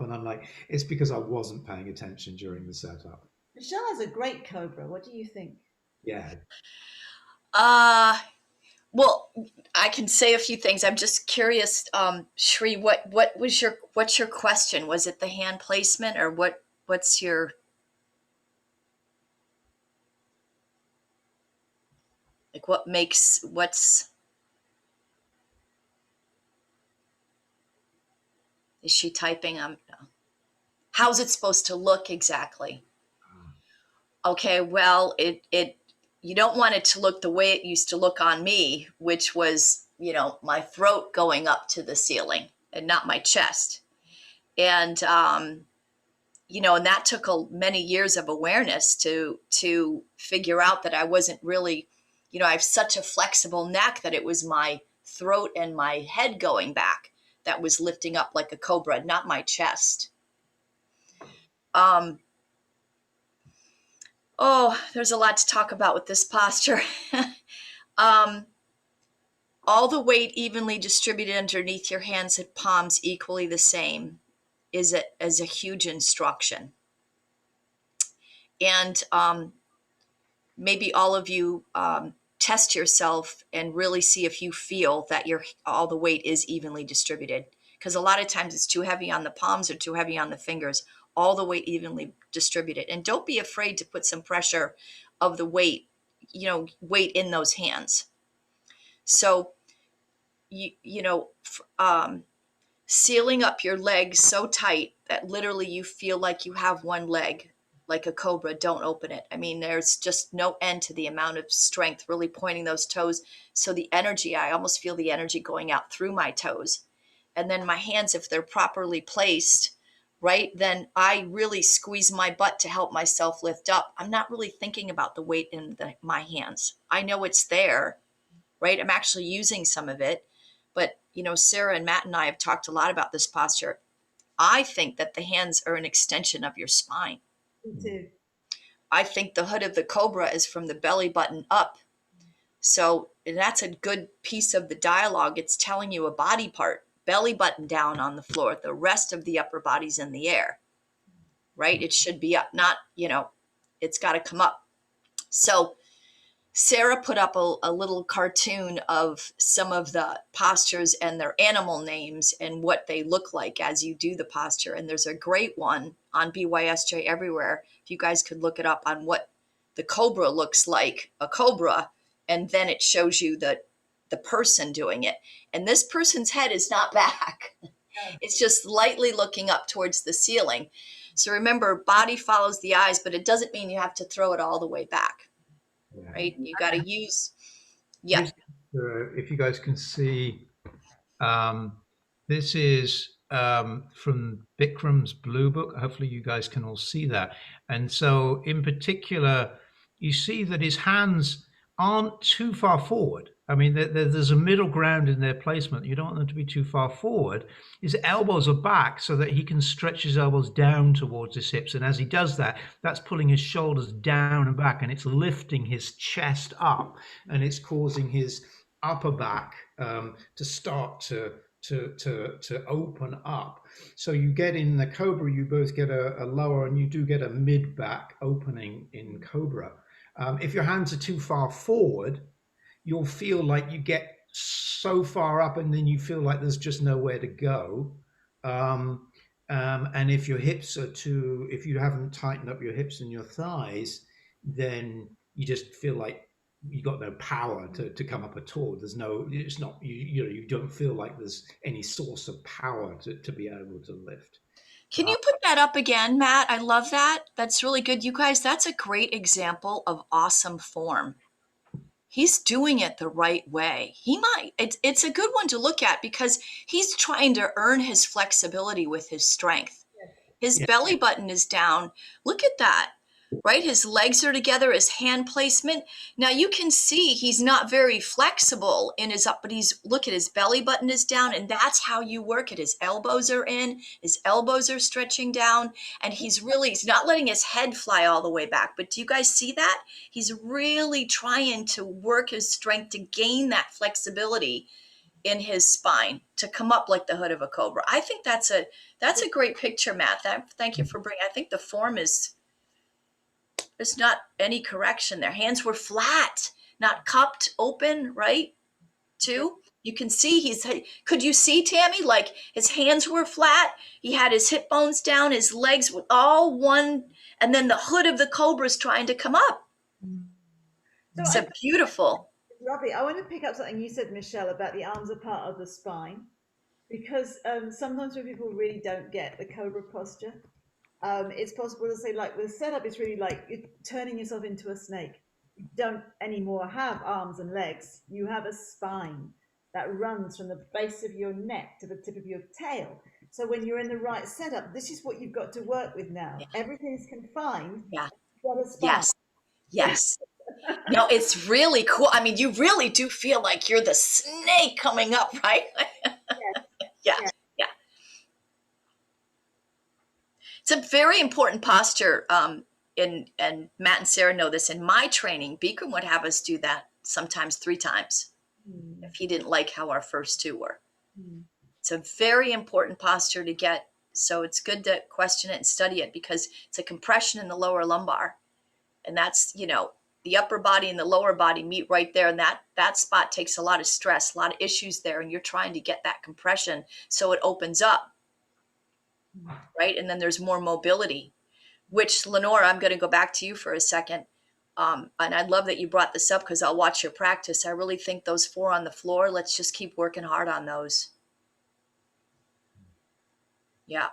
And I'm like, it's because I wasn't paying attention during the setup. Michele has a great cobra. What do you think? Yeah. Well, I can say a few things. I'm just curious, Shri, what's your question? Was it the hand placement, or what's your, like, is she typing? No. How's it supposed to look exactly? Okay, well, you don't want it to look the way it used to look on me, which was, my throat going up to the ceiling and not my chest. And, and that took many years of awareness to figure out that I wasn't really, I have such a flexible neck that it was my throat and my head going back that was lifting up like a cobra, not my chest. Oh, there's a lot to talk about with this posture. All the weight evenly distributed underneath your hands and palms equally the same is a huge instruction. And maybe all of you test yourself and really see if you feel that all the weight is evenly distributed. Because a lot of times it's too heavy on the palms or too heavy on the fingers. All the weight evenly distributed. And don't be afraid to put some pressure of the weight in those hands. So, sealing up your legs so tight that literally you feel like you have one leg, like a cobra. Don't open it. I mean, there's just no end to the amount of strength really pointing those toes. So the energy, I almost feel the energy going out through my toes. And then my hands, if they're properly placed, right, then I really squeeze my butt to help myself lift up. I'm not really thinking about the weight in my hands. I know it's there, right? I'm actually using some of it. But, Sarah and Matt and I have talked a lot about this posture. I think that the hands are an extension of your spine. Me too. I think the hood of the cobra is from the belly button up. So that's a good piece of the dialogue. It's telling you a body part. Belly button down on the floor. The rest of the upper body's in the air, right? It should be up, not, it's got to come up. So Sarah put up a little cartoon of some of the postures and their animal names and what they look like as you do the posture. And there's a great one on BYSJ Everywhere. If you guys could look it up on what the cobra looks like, a cobra, and then it shows you the person doing it. And this person's head is not back. It's just lightly looking up towards the ceiling. So remember, body follows the eyes, but it doesn't mean you have to throw it all the way back. Right? You got to use, yeah. If you guys can see, this is from Bikram's Blue Book. Hopefully you guys can all see that. And so in particular, you see that his hands aren't too far forward. I mean, there's a middle ground in their placement. You don't want them to be too far forward. His elbows are back so that he can stretch his elbows down towards his hips. And as he does that, that's pulling his shoulders down and back, and it's lifting his chest up, and it's causing his upper back to start to open up. So you get in the Cobra, you both get a lower, and you do get a mid back opening in Cobra. If your hands are too far forward, you'll feel like you get so far up and then you feel like there's just nowhere to go. And if your hips are if you haven't tightened up your hips and your thighs, then you just feel like you got no power to come up at all. There's no, it's not, you don't feel like there's any source of power to be able to lift. Can you put that up again, Matt? I love that. That's really good. You guys, that's a great example of awesome form. He's doing it the right way. It's a good one to look at because he's trying to earn his flexibility with his strength. His belly button is down. Look at that. right? His legs are together, his hand placement. Now you can see he's not very flexible in his up, but look at his belly button is down, and that's how you work it. His elbows are in, his elbows are stretching down, and he's not letting his head fly all the way back. But do you guys see that? He's really trying to work his strength to gain that flexibility in his spine to come up like the hood of a cobra. I think that's a great picture, Matt. Thank you for bringing. I think the form is. There's not any correction there. Hands were flat, not cupped, open, right? Too. You can see could you see, Tammy? Like his hands were flat. He had his hip bones down, his legs were all one, and then the hood of the cobra is trying to come up. So it's beautiful. Lovely. I want to pick up something you said, Michele, about the arms are part of the spine, because sometimes when people really don't get the cobra posture, it's possible to say, like, the setup is really like you're turning yourself into a snake. You don't anymore have arms and legs. You have a spine that runs from the base of your neck to the tip of your tail. So when you're in the right setup, this is what you've got to work with now. Yeah. Everything's confined. Yeah. You've got a spine. Yes. No, it's really cool. I mean, you really do feel like you're the snake coming up, right? Yes. Yeah. It's a very important posture. And Matt and Sarah know this. In my training, Bikram would have us do that sometimes 3 times if he didn't like how our first 2 were. It's a very important posture to get. So it's good to question it and study it, because it's a compression in the lower lumbar. And that's, the upper body and the lower body meet right there. And that spot takes a lot of stress, a lot of issues there. And you're trying to get that compression so it opens up. Right. And then there's more mobility, which, Lenore, I'm going to go back to you for a second. And I'd love that you brought this up, because I'll watch your practice. I really think those 4 on the floor, let's just keep working hard on those. Yeah.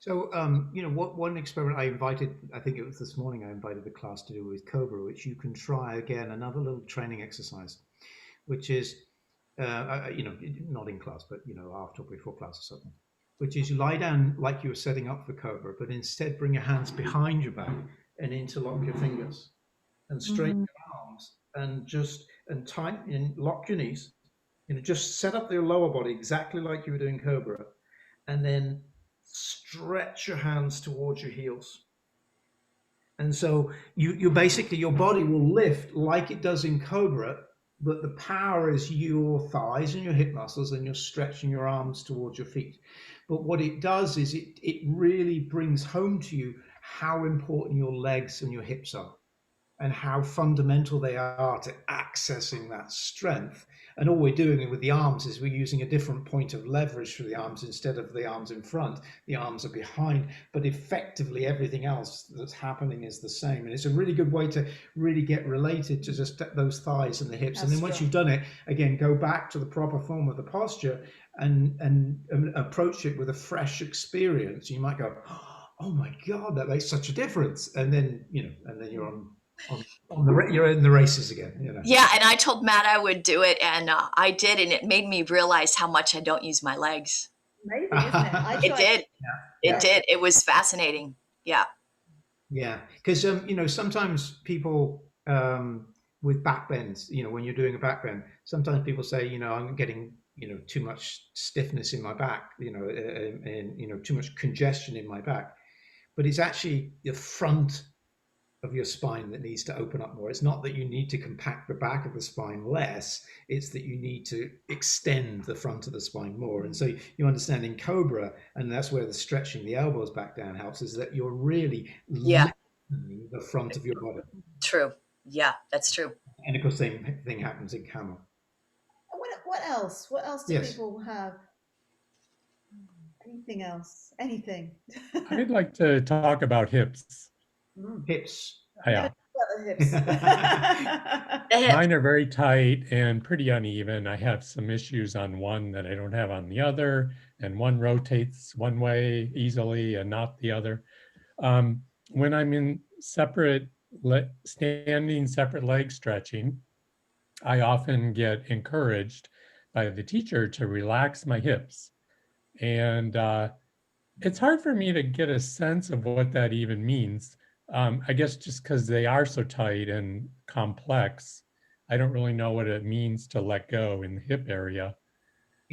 So, one experiment I think it was this morning, I invited the class to do with Cobra, which you can try again, another little training exercise, which is, not in class, but, after or before class or something, which is you lie down like you were setting up for Cobra, but instead bring your hands behind your back and interlock your fingers and straighten your arms and tighten and lock your knees. Just set up your lower body exactly like you were doing Cobra, and then stretch your hands towards your heels. And so you basically, your body will lift like it does in Cobra, but the power is your thighs and your hip muscles, and you're stretching your arms towards your feet. But what it does is it really brings home to you how important your legs and your hips are, and how fundamental they are to accessing that strength. And all we're doing with the arms is we're using a different point of leverage for the arms. Instead of the arms in front, the arms are behind, but effectively everything else that's happening is the same. And it's a really good way to really get related to just those thighs and the hips. And then once you've done it, again, go back to the proper form of the posture and approach it with a fresh experience. You might go, oh my God, that makes such a difference. And then, you're you're in the races again. Yeah, and I told Matt I would do it, and I did, and it made me realize how much I don't use my legs. Amazing, isn't it? It did. Yeah. It did. It was fascinating. Yeah. Yeah, because sometimes people with back bends, when you're doing a back bend, sometimes people say, I'm getting too much stiffness in my back, and too much congestion in my back, but it's actually the front of your spine that needs to open up more. It's not that you need to compact the back of the spine less, it's that you need to extend the front of the spine more. And so you understand in Cobra, and that's where the stretching the elbows back down helps, is that you're really lifting the front of your body. True. Yeah, that's true. And of course, same thing happens in Camel. What else? What else do people have? Anything else? Anything? I'd like to talk about hips. Hips. Yeah. Hips. Mine are very tight and pretty uneven. I have some issues on one that I don't have on the other, and one rotates one way easily and not the other. When I'm in standing separate leg stretching, I often get encouraged by the teacher to relax my hips. And It's hard for me to get a sense of what that even means. I guess just because they are so tight and complex, I don't really know what it means to let go in the hip area.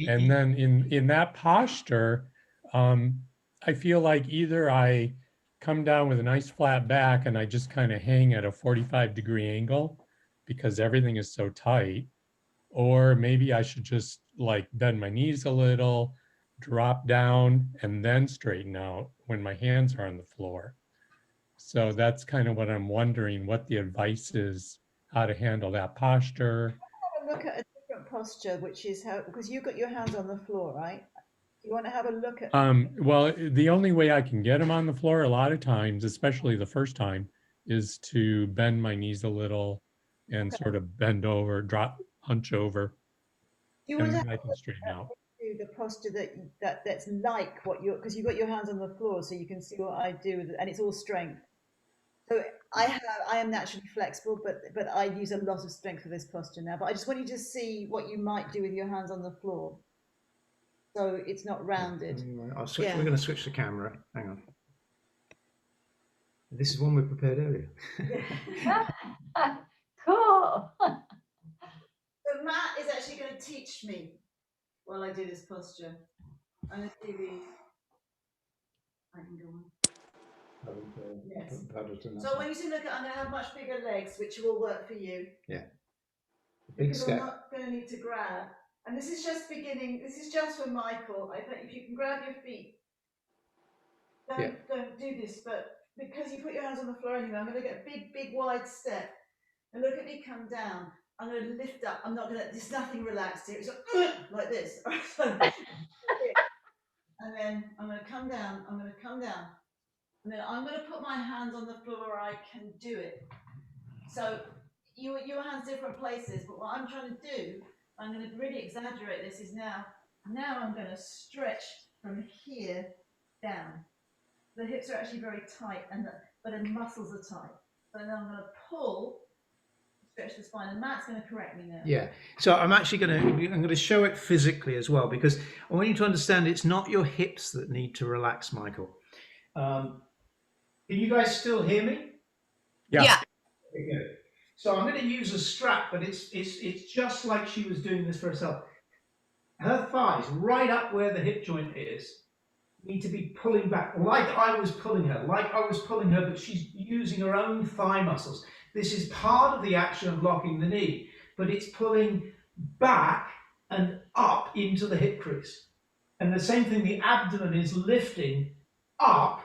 And then in that posture, I feel like either I come down with a nice flat back and I just kind of hang at a 45-degree angle because everything is so tight, or maybe I should just like bend my knees a little, drop down, and then straighten out when my hands are on the floor. So that's kind of what I'm wondering, what the advice is, how to handle that posture. Have a look at a different posture, which is how, because you've got your hands on the floor, right? You want to have a look at. Well, the only way I can get them on the floor a lot of times, especially the first time, is to bend my knees a little and sort of bend over, drop, hunch over, You want and to then have I can straighten out. the posture that's like what you're, because you've got your hands on the floor, so you can see what I do with it, and it's all strength. So I am naturally flexible, but I use a lot of strength for this posture now. But I just want you to see what you might do with your hands on the floor. So it's not rounded. I'll switch. Yeah. We're going to switch the camera. Hang on. This is one we prepared earlier. Cool. So Matt is actually going to teach me while I do this posture. I'm going to do these. I can go on. Yes. So when you see, look, I'm going to have much bigger legs, which will work for you. Yeah. Big because step. I'm not going to need to grab. And this is just beginning. This is just for Michael. I think if you can grab your feet, don't do this. But because you put your hands on the floor anyway, I'm going to get a big, wide step. And look at me come down. I'm going to lift up. I'm not going to. There's nothing relaxed here. It's like this. And then I'm going to come down. I'm going to come down. And then I'm going to put my hands on the floor where I can do it. So your hands different places, but what I'm trying to do, I'm going to really exaggerate this, is now I'm going to stretch from here down. The hips are actually very tight, but the muscles are tight. So then I'm going to pull, stretch the spine, and Matt's going to correct me now. Yeah. So I'm going to show it physically as well, because I want you to understand it's not your hips that need to relax, Michael. Can you guys still hear me? Yeah. Okay, good. So I'm going to use a strap, but it's just like she was doing this for herself. Her thighs, right up where the hip joint is, need to be pulling back, like I was pulling her, but she's using her own thigh muscles. This is part of the action of locking the knee, but it's pulling back and up into the hip crease. And the same thing, the abdomen is lifting up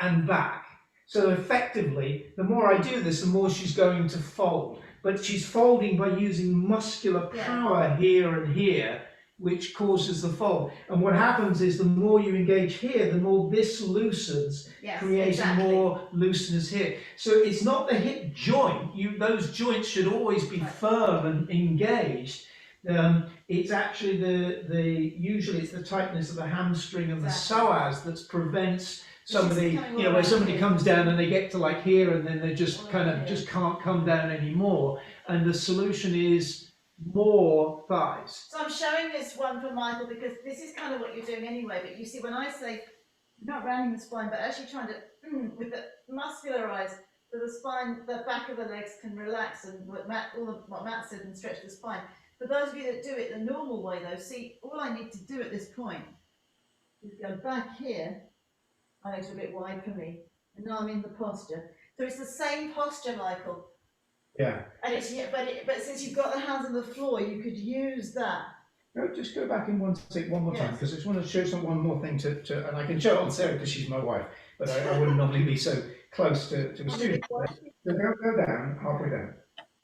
and back. So effectively, the more I do this, the more she's going to fold. But she's folding by using muscular power here and here, which causes the fold. And what happens is the more you engage here, the more this loosens, creating more looseness here. So it's not the hip joint. Those joints should always be firm and engaged. It's actually usually it's the tightness of the hamstring and the psoas that prevents somebody, where somebody comes down and they get to like here and then they just just can't come down anymore. And the solution is more thighs. So I'm showing this one for Michael because this is kind of what you're doing anyway. But you see, when I say not rounding the spine, but actually trying to with the muscularize, so the spine, the back of the legs can relax, and what Matt said, and stretch the spine. For those of you that do it the normal way, though, see, all I need to do at this point is go back here. My legs are a bit wide for me, and now I'm in the posture. So it's the same posture, Michael. Yeah. And but since you've got the hands on the floor, you could use that. No, just go back in one more time, because I just want to show one more thing and I can show it on Sarah because she's my wife, but I wouldn't normally be so close to a student. So go down, halfway down.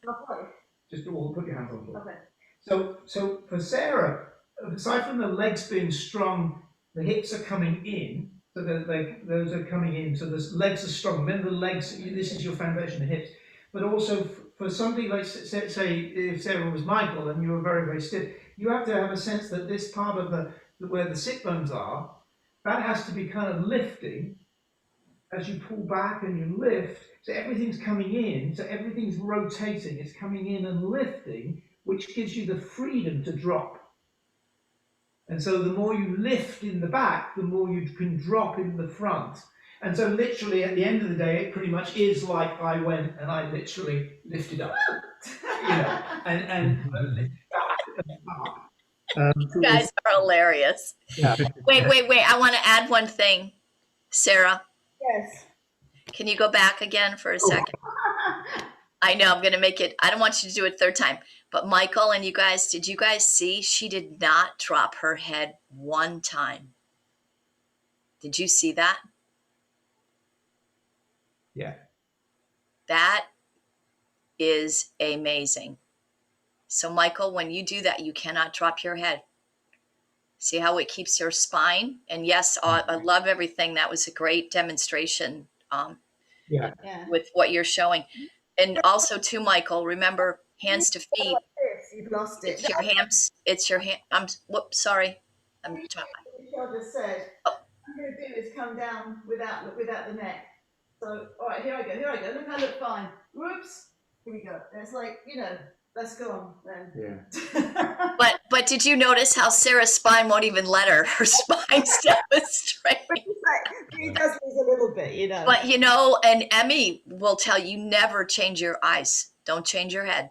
Halfway? Just put your hands on the floor. Okay. So for Sarah, aside from the legs being strong, the hips are coming in, so those are coming in, so the legs are strong. Remember the legs, this is your foundation, the hips. But also for somebody like, say if Sarah was Michael and you were very, very stiff, you have to have a sense that this part of where the sit bones are, that has to be kind of lifting as you pull back and you lift. So everything's coming in, so everything's rotating, it's coming in and lifting, which gives you the freedom to drop. And so the more you lift in the back, the more you can drop in the front. And so literally at the end of the day, it pretty much is like I went and I literally lifted up, you know, and lifted back and up. You guys are hilarious. Yeah. Wait. I want to add one thing. Sarah, Yes. can you go back again for a second? I know, I'm going to make it, I don't want you to do it third time. But Michael and you guys, did you guys see she did not drop her head one time? Did you see that? Yeah. That is amazing. So Michael, when you do that, you cannot drop your head. See how it keeps your spine? And yes, I love everything. That was a great demonstration Yeah. with what you're showing. And also too, Michael, remember hands to feet. You've lost it. It's your hands. It's your hand. Whoops, sorry. I'm trying. Michele just said, Oh. what I'm going to do is come down without the neck. So, all right, here I go. Look, I look fine. Whoops. Here we go. And it's like, you know, let's go on then. Yeah. But did you notice how Sarah's spine won't even let her spine stay straight? He does lose a little bit, you know. But you know, and Emmy will tell you never change your eyes. Don't change your head.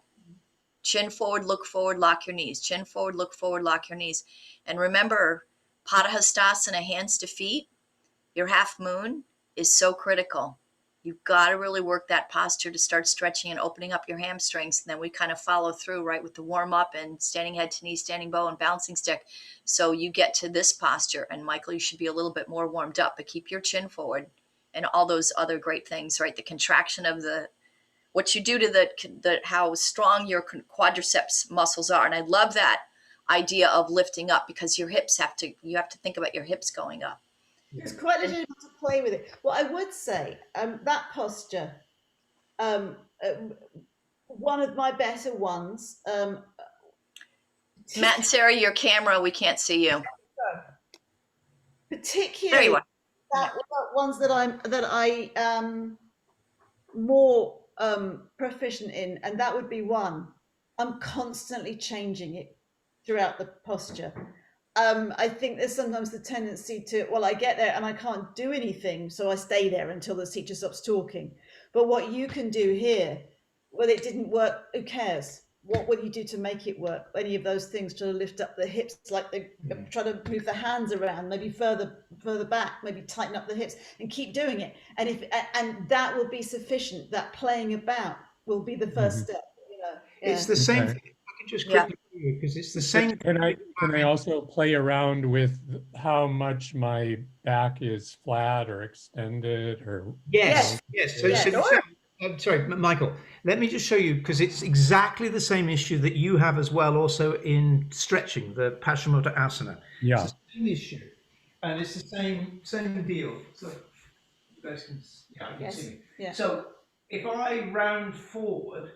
Chin forward, look forward, lock your knees. Chin forward, look forward, lock your knees. And remember, Padahastasana, hands to feet, your half moon is so critical. You've got to really work that posture to start stretching and opening up your hamstrings. And then we kind of follow through, right, with the warm up and standing head to knee, standing bow, and bouncing stick. So you get to this posture. And Michael, you should be a little bit more warmed up, but keep your chin forward and all those other great things, right? The contraction of what you do to the how strong your quadriceps muscles are. And I love that idea of lifting up because your hips you have to think about your hips going up. It's quite legitimate to play with it. What I would say, that posture, one of my better ones. Matt and Sarah, your camera, we can't see you. Particularly there you are. Ones that I am more proficient in, and that would be one. I'm constantly changing it throughout the posture. I think there's sometimes the tendency to, well, I get there and I can't do anything, so I stay there until the teacher stops talking. But what you can do here, well, it didn't work, who cares? What will you do to make it work? Any of those things, try to lift up the hips, try to move the hands around, maybe further back, maybe tighten up the hips and keep doing it. And that will be sufficient. That playing about will be the first step. You know? Yeah. It's the same thing. I can just quickly because it's the same. Can I also play around with how much my back is flat or extended or? Yes. I'm sorry, Michael. Let me just show you because it's exactly the same issue that you have as well. Also in stretching the Paschimottanasana. Yeah. It's the same issue, and it's the same deal. So you guys can, you can see me. Yeah. So if I round forward,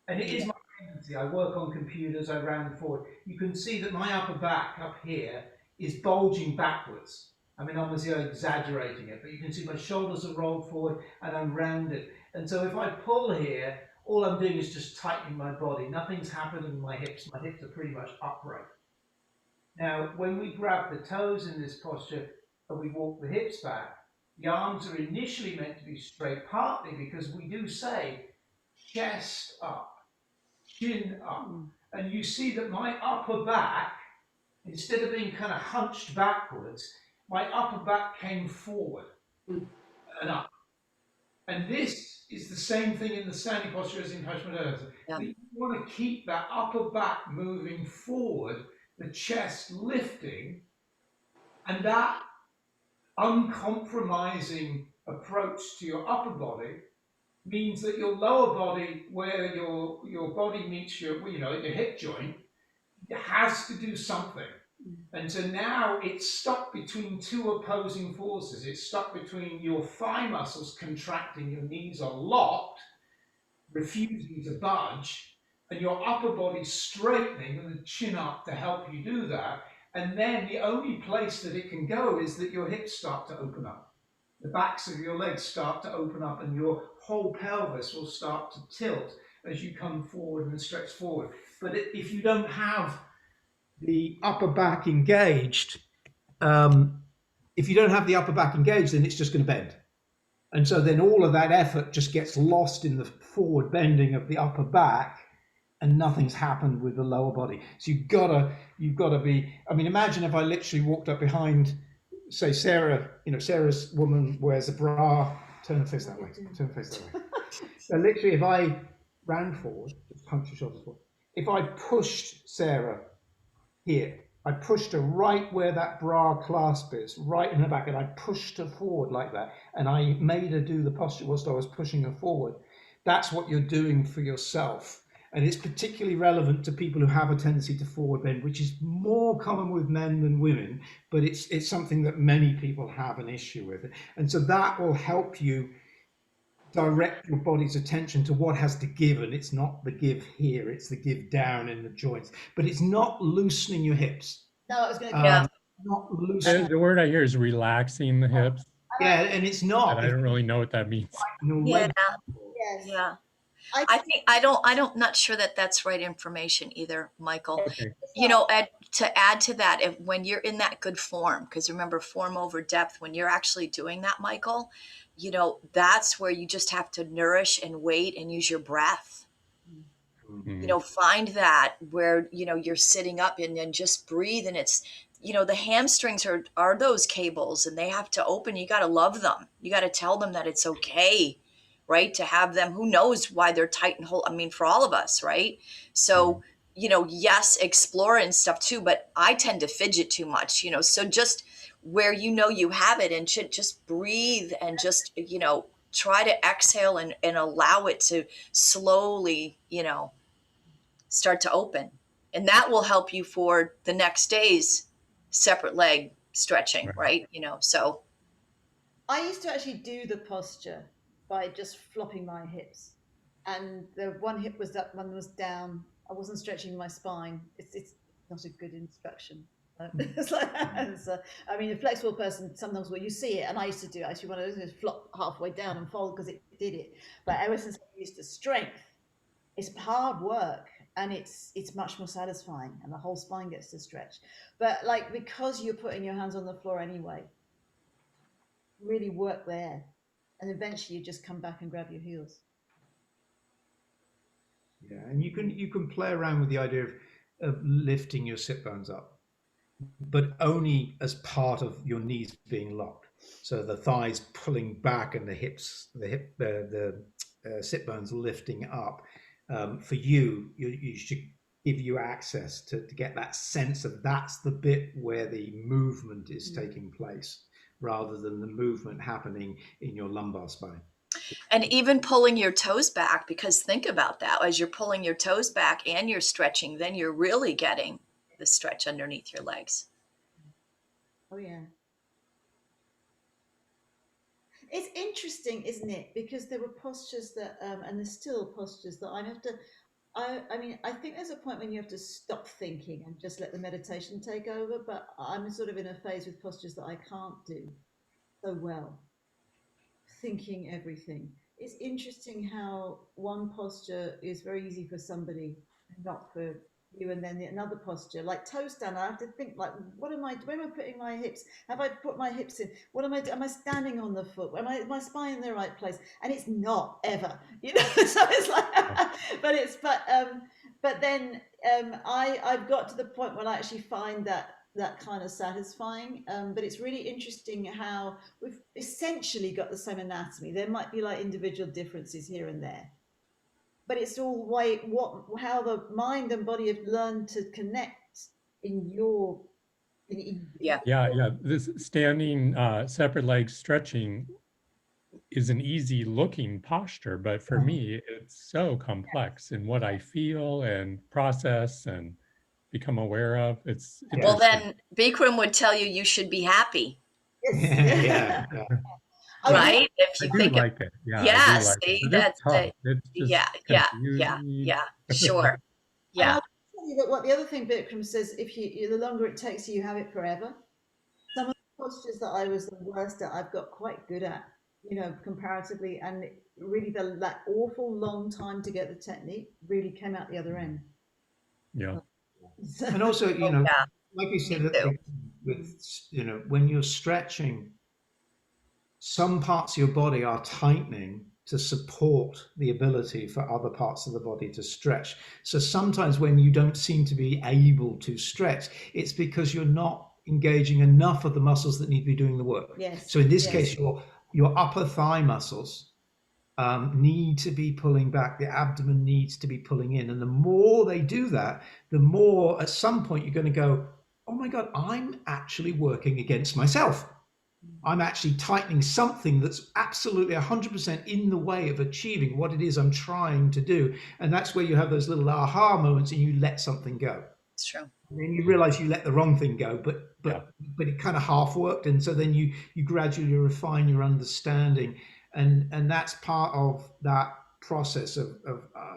and it is my tendency, I work on computers, I round forward. You can see that my upper back up here is bulging backwards. I mean, obviously I'm exaggerating it, but you can see my shoulders are rolled forward and I'm rounded. And so if I pull here, all I'm doing is just tightening my body. Nothing's happening in my hips. My hips are pretty much upright. Now, when we grab the toes in this posture and we walk the hips back, the arms are initially meant to be straight, partly because we do say chest up, chin up. And you see that my upper back, instead of being kind of hunched backwards, my upper back came forward and up. And this is the same thing in the standing posture as in Paschimottanasana. Yeah. You want to keep that upper back moving forward, the chest lifting, and that uncompromising approach to your upper body means that your lower body, where your body meets your hip joint, it has to do something. And so now it's stuck between two opposing forces. It's stuck between your thigh muscles contracting, your knees are locked, refusing to budge, and your upper body straightening and the chin up to help you do that. And then the only place that it can go is that your hips start to open up. The backs of your legs start to open up and your whole pelvis will start to tilt as you come forward and stretch forward. But if you don't have the upper back engaged, if you don't have the upper back engaged, then it's just going to bend. And so then all of that effort just gets lost in the forward bending of the upper back, and nothing's happened with the lower body. So you've got to be, I mean, imagine if I literally walked up behind, say Sarah, Sarah's woman wears a bra, turn her face that way, turn her face that way. So literally if I ran forward, just punch your shoulders forward. If I pushed Sarah here, I pushed her right where that bra clasp is, right in her back, and I pushed her forward like that, and I made her do the posture whilst I was pushing her forward. That's what you're doing for yourself. And it's particularly relevant to people who have a tendency to forward bend, which is more common with men than women, but it's something that many people have an issue with. And so that will help you direct your body's attention to what has to give, and it's not the give here, it's the give down in the joints, but it's not loosening your hips. No, I was going to not loosening. The word I hear is relaxing the hips. Yeah, and it's not. And I don't really know what that means. Yeah. Yes. Yeah. I'm not sure that that's right information either, Michael. Okay. To add to that, when you're in that good form, because remember, form over depth, when you're actually doing that, Michael, that's where you just have to nourish and wait and use your breath. Mm-hmm. Find that where, you're sitting up and then just breathe. And it's, the hamstrings are those cables, and they have to open. You got to love them. You got to tell them that it's okay, right? To have them, who knows why they're tight and hold. I mean, for all of us, right? So, yes, explore and stuff too, but I tend to fidget too much, so just where, you have it, and should just breathe and just, try to exhale and allow it to slowly, start to open. And that will help you for the next day's separate leg stretching, right? So. I used to actually do the posture by just flopping my hips, and the one hip was up, one was down. I wasn't stretching my spine. It's not a good instruction. It's like, I mean, a flexible person sometimes you see it, and I used to do it. I actually wanted to flop halfway down and fold because it did it. But ever since I used to strength, it's hard work, and it's much more satisfying, and the whole spine gets to stretch. But because you're putting your hands on the floor anyway, really work there, and eventually you just come back and grab your heels. Yeah, and you can play around with the idea of lifting your sit bones up, but only as part of your knees being locked. So the thighs pulling back and the sit bones lifting up. For you should give you access to get that sense of that's the bit where the movement is taking place, rather than the movement happening in your lumbar spine. And even pulling your toes back, because think about that. As you're pulling your toes back and you're stretching, then you're really getting the stretch underneath your legs. Oh, yeah. It's interesting, isn't it? Because there were postures that, and there's still postures that I mean, I think there's a point when you have to stop thinking and just let the meditation take over. But I'm sort of in a phase with postures that I can't do so well. Thinking everything. It's interesting how one posture is very easy for somebody, not for you, and then another posture, like toes down, I have to think where am I putting my hips? Have I put my hips in? What am I doing? Am I standing on the foot? Am my spine in the right place? And it's not ever, so it's like, but then I've got to the point where I actually find that kind of satisfying, but it's really interesting how we've essentially got the same anatomy. There might be individual differences here and there, but it's all how the mind and body have learned to connect in your yeah. This standing separate leg stretching is an easy looking posture, but for me it's so complex in what I feel and process and become aware of. It's well, then Bikram would tell you should be happy. Yeah. Right? If you think like it. Yeah, see, that's it. Yeah. Sure. Yeah. I'll tell you that what the other thing Bikram says, the longer it takes you have it forever. Some of the postures that I was the worst at, I've got quite good at, comparatively, and really that awful long time to get the technique really came out the other end. Yeah. And also, Yeah, like you said, me too. with, when you're stretching, some parts of your body are tightening to support the ability for other parts of the body to stretch. So sometimes when you don't seem to be able to stretch, it's because you're not engaging enough of the muscles that need to be doing the work. Yes. So in this case, your upper thigh muscles need to be pulling back. The abdomen needs to be pulling in. And the more they do that, the more at some point you're going to go, oh my God, I'm actually working against myself. I'm actually tightening something that's absolutely 100% in the way of achieving what it is I'm trying to do. And that's where you have those little aha moments and you let something go. It's true. And then you realize you let the wrong thing go, but it kind of half worked. And so then you gradually refine your understanding. And that's part of that process of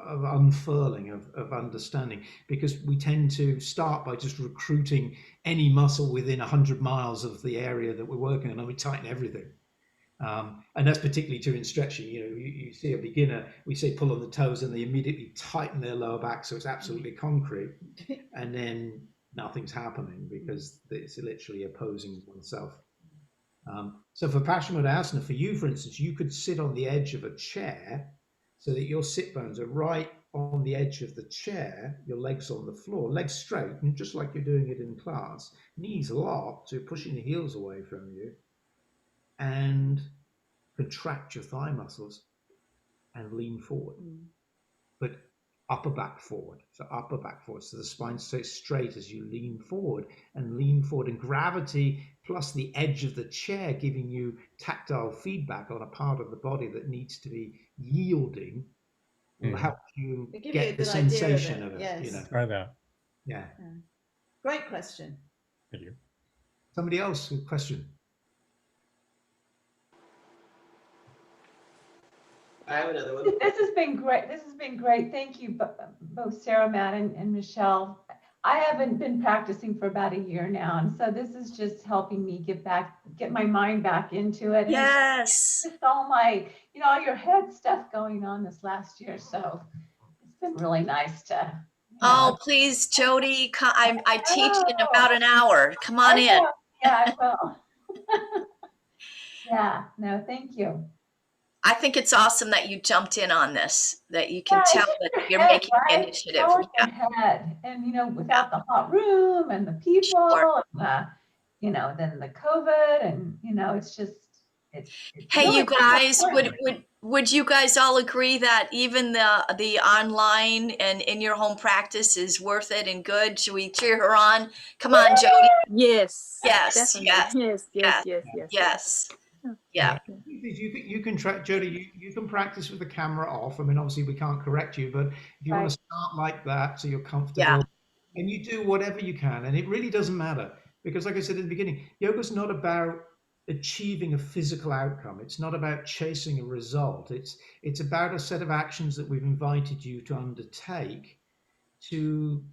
unfurling, of understanding, because we tend to start by just recruiting any muscle within 100 miles of the area that we're working on, and we tighten everything. And that's particularly true in stretching. You see a beginner, we say pull on the toes, and they immediately tighten their lower back so it's absolutely concrete, and then nothing's happening because it's literally opposing oneself. So for Paschimottanasana, for you, for instance, you could sit on the edge of a chair so that your sit bones are right on the edge of the chair, your legs on the floor, legs straight, and just like you're doing it in class, knees locked, so you're pushing the heels away from you, and contract your thigh muscles and lean forward. But upper back forward. So upper back forward. So the spine stays straight as you lean forward, and gravity plus the edge of the chair giving you tactile feedback on a part of the body that needs to be yielding will help you get the sensation of it. Yes. Try that. Yeah. Great question. Thank you. Somebody else with a question? I have another one. This has been great. This has been great. Thank you, both Sarah, Matt, and Michele. I haven't been practicing for about a year now, and so this is just helping me get my mind back into it. Yes. And just all my, all your head stuff going on this last year. So it's been really nice to. Oh, please, Jody, I teach in about an hour. Come on in. Yeah, I will. Yeah, no, thank you. I think it's awesome that you jumped in on this, that you can tell that you're making the initiative. Head. And, without the hot room and the people, and then the COVID, and, it's just, it's hey, really you guys, would you guys all agree that even the online and in your home practice is worth it and good? Should we cheer her on? Come on, Jody. Yes. Yes. Definitely. Yes. Yeah. You can track, Jody, you can practice with the camera off. I mean, obviously we can't correct you, but if you want to start like that so you're comfortable, and you do whatever you can, and it really doesn't matter, because like I said at the beginning, yoga's not about achieving a physical outcome. It's not about chasing a result. It's about a set of actions that we've invited you to undertake to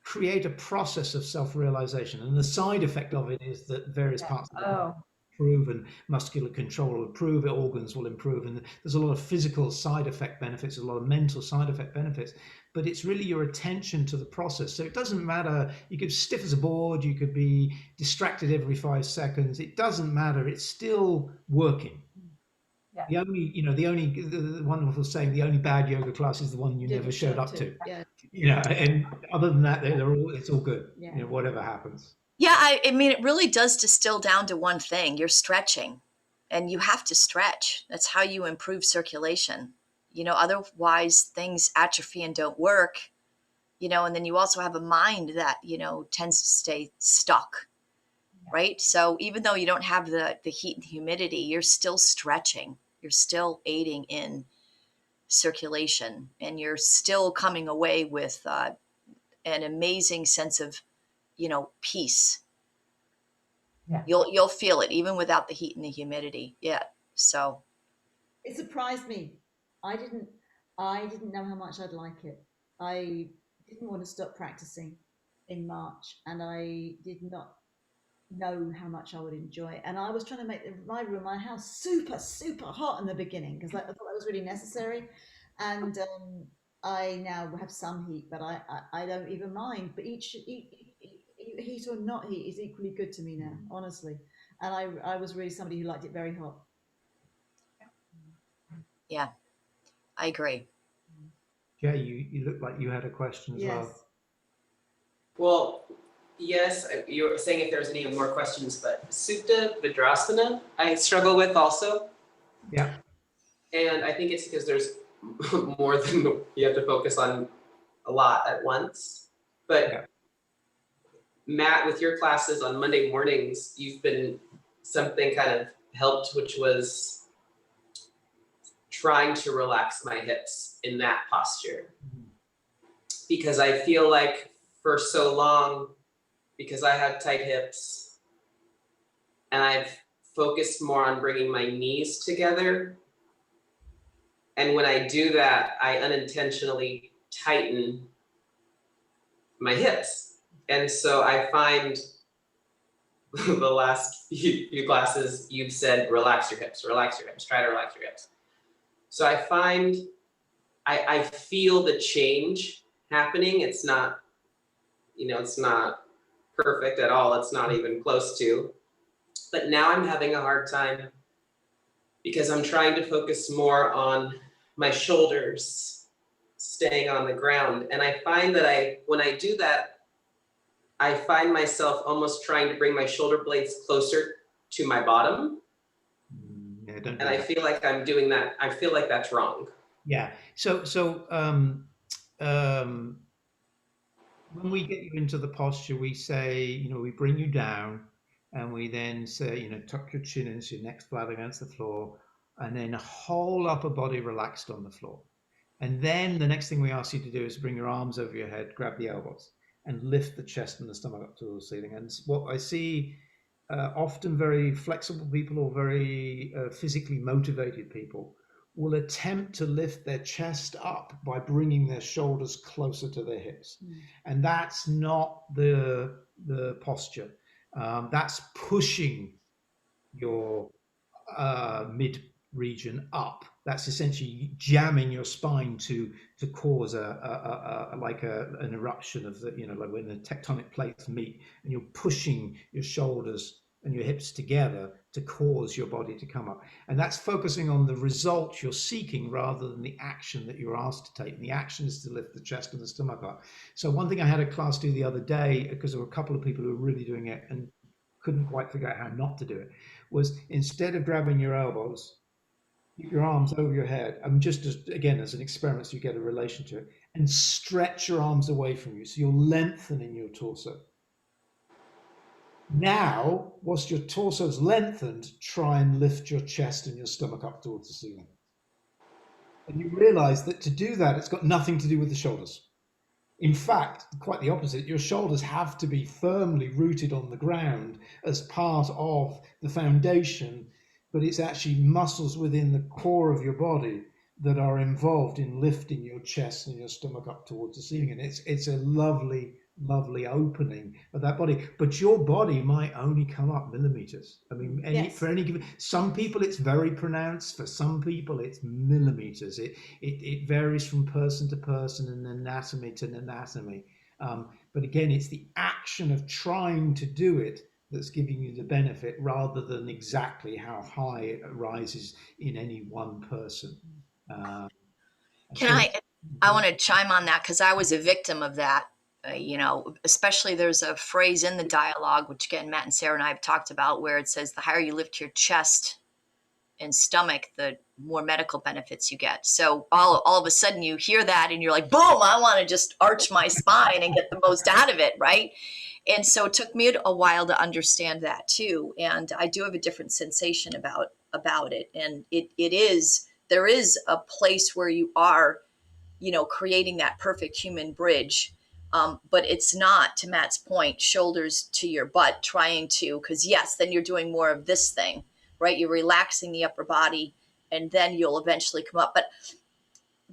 create a process of self-realization. And the side effect of it is that various parts of the body improve, and muscular control will improve, organs will improve, and there's a lot of physical side effect benefits, a lot of mental side effect benefits, but it's really your attention to the process. So it doesn't matter, you could stiff as a board, you could be distracted every 5 seconds, it doesn't matter, it's still working. The wonderful saying, the only bad yoga class is the one you never showed up to. And other than that, it's all good. Whatever happens. Yeah, I mean, it really does distill down to one thing. You're stretching, and you have to stretch. That's how you improve circulation. Otherwise things atrophy and don't work, and then you also have a mind that, tends to stay stuck, right? So even though you don't have the heat and humidity, you're still stretching. You're still aiding in circulation, and you're still coming away with an amazing sense of peace. You'll feel it even without the heat and the humidity. So it surprised me. I didn't know how much I'd like it. I didn't want to stop practicing in March, and I did not know how much I would enjoy it. And I was trying to make my house super hot in the beginning, because I thought that was really necessary. And I now have some heat, but I don't even mind. But each heat or not heat is equally good to me now, honestly. And I was really somebody who liked it very hot. Yeah, I agree. Jay, you look like you had a question as Yes. well. Well, yes, you were saying if there's any more questions, but Supta Vidrasana, I struggle with also. Yeah. And I think it's because there's more than you have to focus on a lot at once. But Yeah. Matt, with your classes on Monday mornings, you've been something kind of helped, which was trying to relax my hips in that posture. Because I feel like for so long, because I have tight hips and I've focused more on bringing my knees together. And when I do that, I unintentionally tighten my hips. And so I find the last few classes you've said, relax your hips, try to relax your hips. So I find, I feel the change happening. It's not, it's not perfect at all. It's not even close to, but now I'm having a hard time because I'm trying to focus more on my shoulders staying on the ground. And I find that when I do that, I find myself almost trying to bring my shoulder blades closer to my bottom. Yeah, don't do and I that. feel like I'm doing that. I feel like that's wrong. Yeah. So when we get you into the posture, we say, we bring you down, and we then say, tuck your chin in so your neck's flat against the floor, and then whole upper body relaxed on the floor. And then the next thing we ask you to do is bring your arms over your head, grab the elbows, and lift the chest and the stomach up to the ceiling. And what I see often very flexible people or very physically motivated people will attempt to lift their chest up by bringing their shoulders closer to their hips. And that's not the posture. That's pushing your mid region up. That's essentially jamming your spine to cause an eruption of the, like when the tectonic plates meet, and you're pushing your shoulders and your hips together to cause your body to come up. And that's focusing on the result you're seeking rather than the action that you're asked to take. And the action is to lift the chest and the stomach up. So one thing I had a class do the other day, because there were a couple of people who were really doing it and couldn't quite figure out how not to do it, was instead of grabbing your elbows, keep your arms over your head. Just again, as an experiment, so you get a relation to it, and stretch your arms away from you. So you're lengthening your torso. Now, whilst your torso's lengthened, try and lift your chest and your stomach up towards the ceiling. And you realize that to do that, it's got nothing to do with the shoulders. In fact, quite the opposite. Your shoulders have to be firmly rooted on the ground as part of the foundation, but it's actually muscles within the core of your body that are involved in lifting your chest and your stomach up towards the ceiling. And it's a lovely, lovely opening of that body. But your body might only come up millimeters. Yes. For any given, some people it's very pronounced. For some people it's millimeters. It varies from person to person and anatomy to anatomy. But again, it's the action of trying to do it that's giving you the benefit rather than exactly how high it rises in any one person. I want to chime on that because I was a victim of that. Especially there's a phrase in the dialogue, which again, Matt and Sarah and I have talked about, where it says the higher you lift your chest and stomach, the more medical benefits you get. So all of a sudden you hear that and you're like, boom, I want to just arch my spine and get the most out of it, right? And so it took me a while to understand that too. And I do have a different sensation about it. And there is a place where you are, creating that perfect human bridge. But it's not, to Matt's point, shoulders to your butt because yes, then you're doing more of this thing, right? You're relaxing the upper body and then you'll eventually come up. But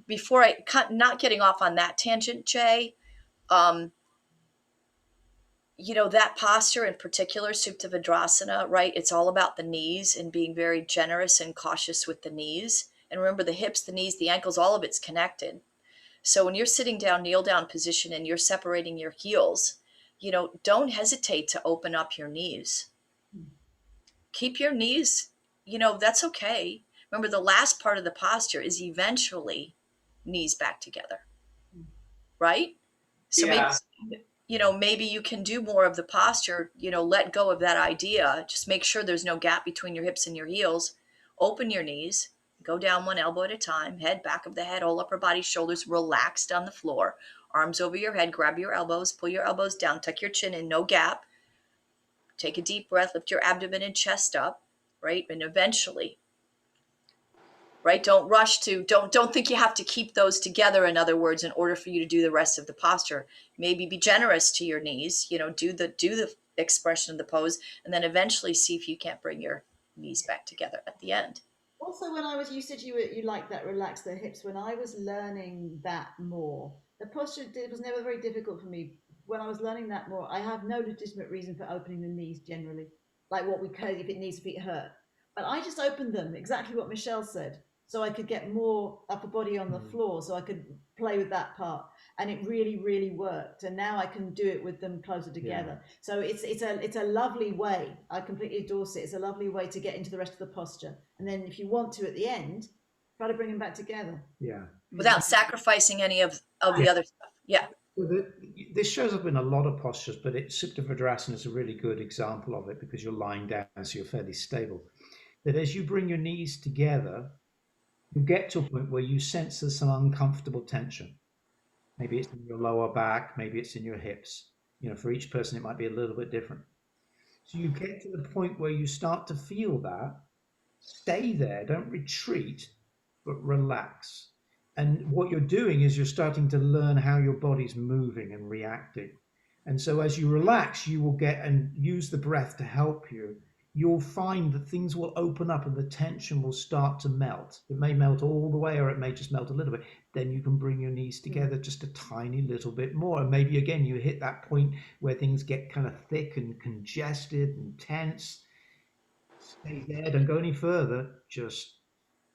before not getting off on that tangent, Jay, that posture in particular, Supta Vidrasana, right? It's all about the knees and being very generous and cautious with the knees. And remember, the hips, the knees, the ankles, all of it's connected. So when you're sitting down, kneel down position, and you're separating your heels, don't hesitate to open up your knees. Keep your knees, that's okay. Remember, the last part of the posture is eventually knees back together, right? So Yeah. maybe you can do more of the posture, let go of that idea. Just make sure there's no gap between your hips and your heels. Open your knees, go down one elbow at a time, head, back of the head, whole upper body, shoulders relaxed on the floor, arms over your head, grab your elbows, pull your elbows down, tuck your chin in, no gap. Take a deep breath, lift your abdomen and chest up, right? And eventually, right? Don't rush to, don't think you have to keep those together, in other words, in order for you to do the rest of the posture. Maybe be generous to your knees, do the expression of the pose, and then eventually see if you can't bring your knees back together at the end. Also, you said you like that, relax the hips. When I was learning that more, the posture was never very difficult for me. When I was learning that more, I have no legitimate reason for opening the knees generally, like what we code if it needs to be hurt. But I just opened them, exactly what Michele said, so I could get more upper body on the floor, so I could play with that part, and it really, really worked. And now I can do it with them closer together. Yeah. So it's a lovely way. I completely endorse it. It's a lovely way to get into the rest of the posture, and then if you want to at the end, try to bring them back together. Yeah. Without sacrificing any of the other stuff. Yeah. Well, this shows up in a lot of postures, but Supta Vrdrasana is a really good example of it because you're lying down, so you're fairly stable. That as you bring your knees together, you get to a point where you sense there's some uncomfortable tension. Maybe it's in your lower back, maybe it's in your hips. For each person, it might be a little bit different. So you get to the point where you start to feel that. Stay there, don't retreat, but relax. And what you're doing is you're starting to learn how your body's moving and reacting. And so as you relax, you will get and use the breath to help you. You'll find that things will open up and the tension will start to melt. It may melt all the way, or it may just melt a little bit. Then you can bring your knees together just a tiny little bit more. And maybe again, you hit that point where things get kind of thick and congested and tense. Stay there, don't go any further, just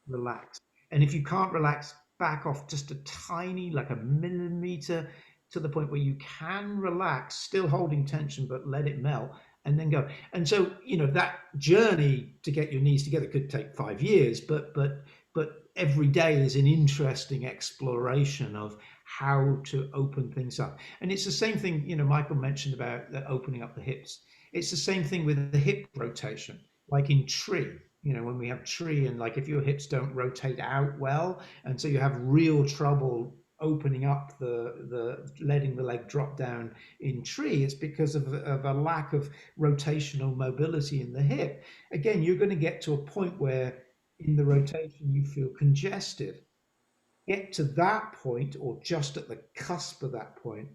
relax. And if you can't relax, back off just a tiny, like a millimeter, to the point where you can relax, still holding tension, but let it melt, and then go. And so, that journey to get your knees together could take 5 years, but every day is an interesting exploration of how to open things up. And it's the same thing, Michael mentioned about opening up the hips. It's the same thing with the hip rotation, like in tree. When we have tree, and like if your hips don't rotate out well, and so you have real trouble opening up the letting the leg drop down in tree, it's because of a lack of rotational mobility in the hip. Again, you're going to get to a point where in the rotation you feel congested. Get to that point, or just at the cusp of that point,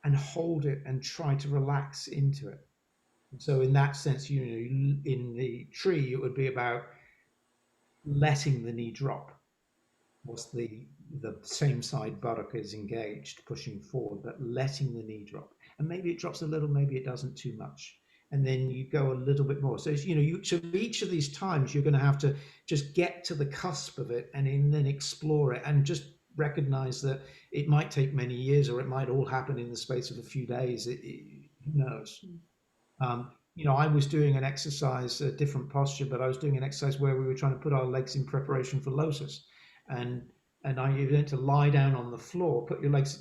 and hold it and try to relax into it. So in that sense, in the tree, it would be about letting the knee drop. Whilst the same side buttock is engaged, pushing forward, but letting the knee drop. And maybe it drops a little, maybe it doesn't too much. And then you go a little bit more. So, so each of these times, you're going to have to just get to the cusp of it and then explore it, and just recognize that it might take many years, or it might all happen in the space of a few days. Who knows? I was doing an exercise, a different posture, but I was doing an exercise where we were trying to put our legs in preparation for lotus. And you learn to lie down on the floor,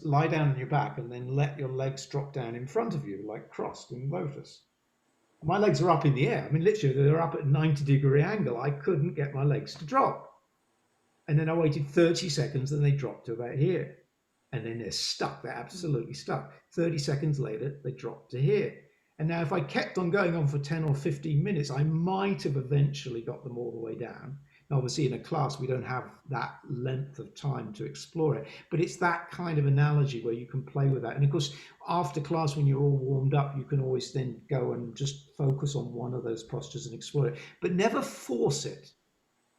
lie down on your back, and then let your legs drop down in front of you, like crossed in lotus. My legs are up in the air. I mean, literally, they're up at a 90-degree angle. I couldn't get my legs to drop. And then I waited 30 seconds, and they dropped to about here. And then they're stuck. They're absolutely stuck. 30 seconds later, they dropped to here. And now if I kept on going on for 10 or 15 minutes, I might have eventually got them all the way down. Now, obviously, in a class, we don't have that length of time to explore it. But it's that kind of analogy where you can play with that. And of course, after class, when you're all warmed up, you can always then go and just focus on one of those postures and explore it. But never force it.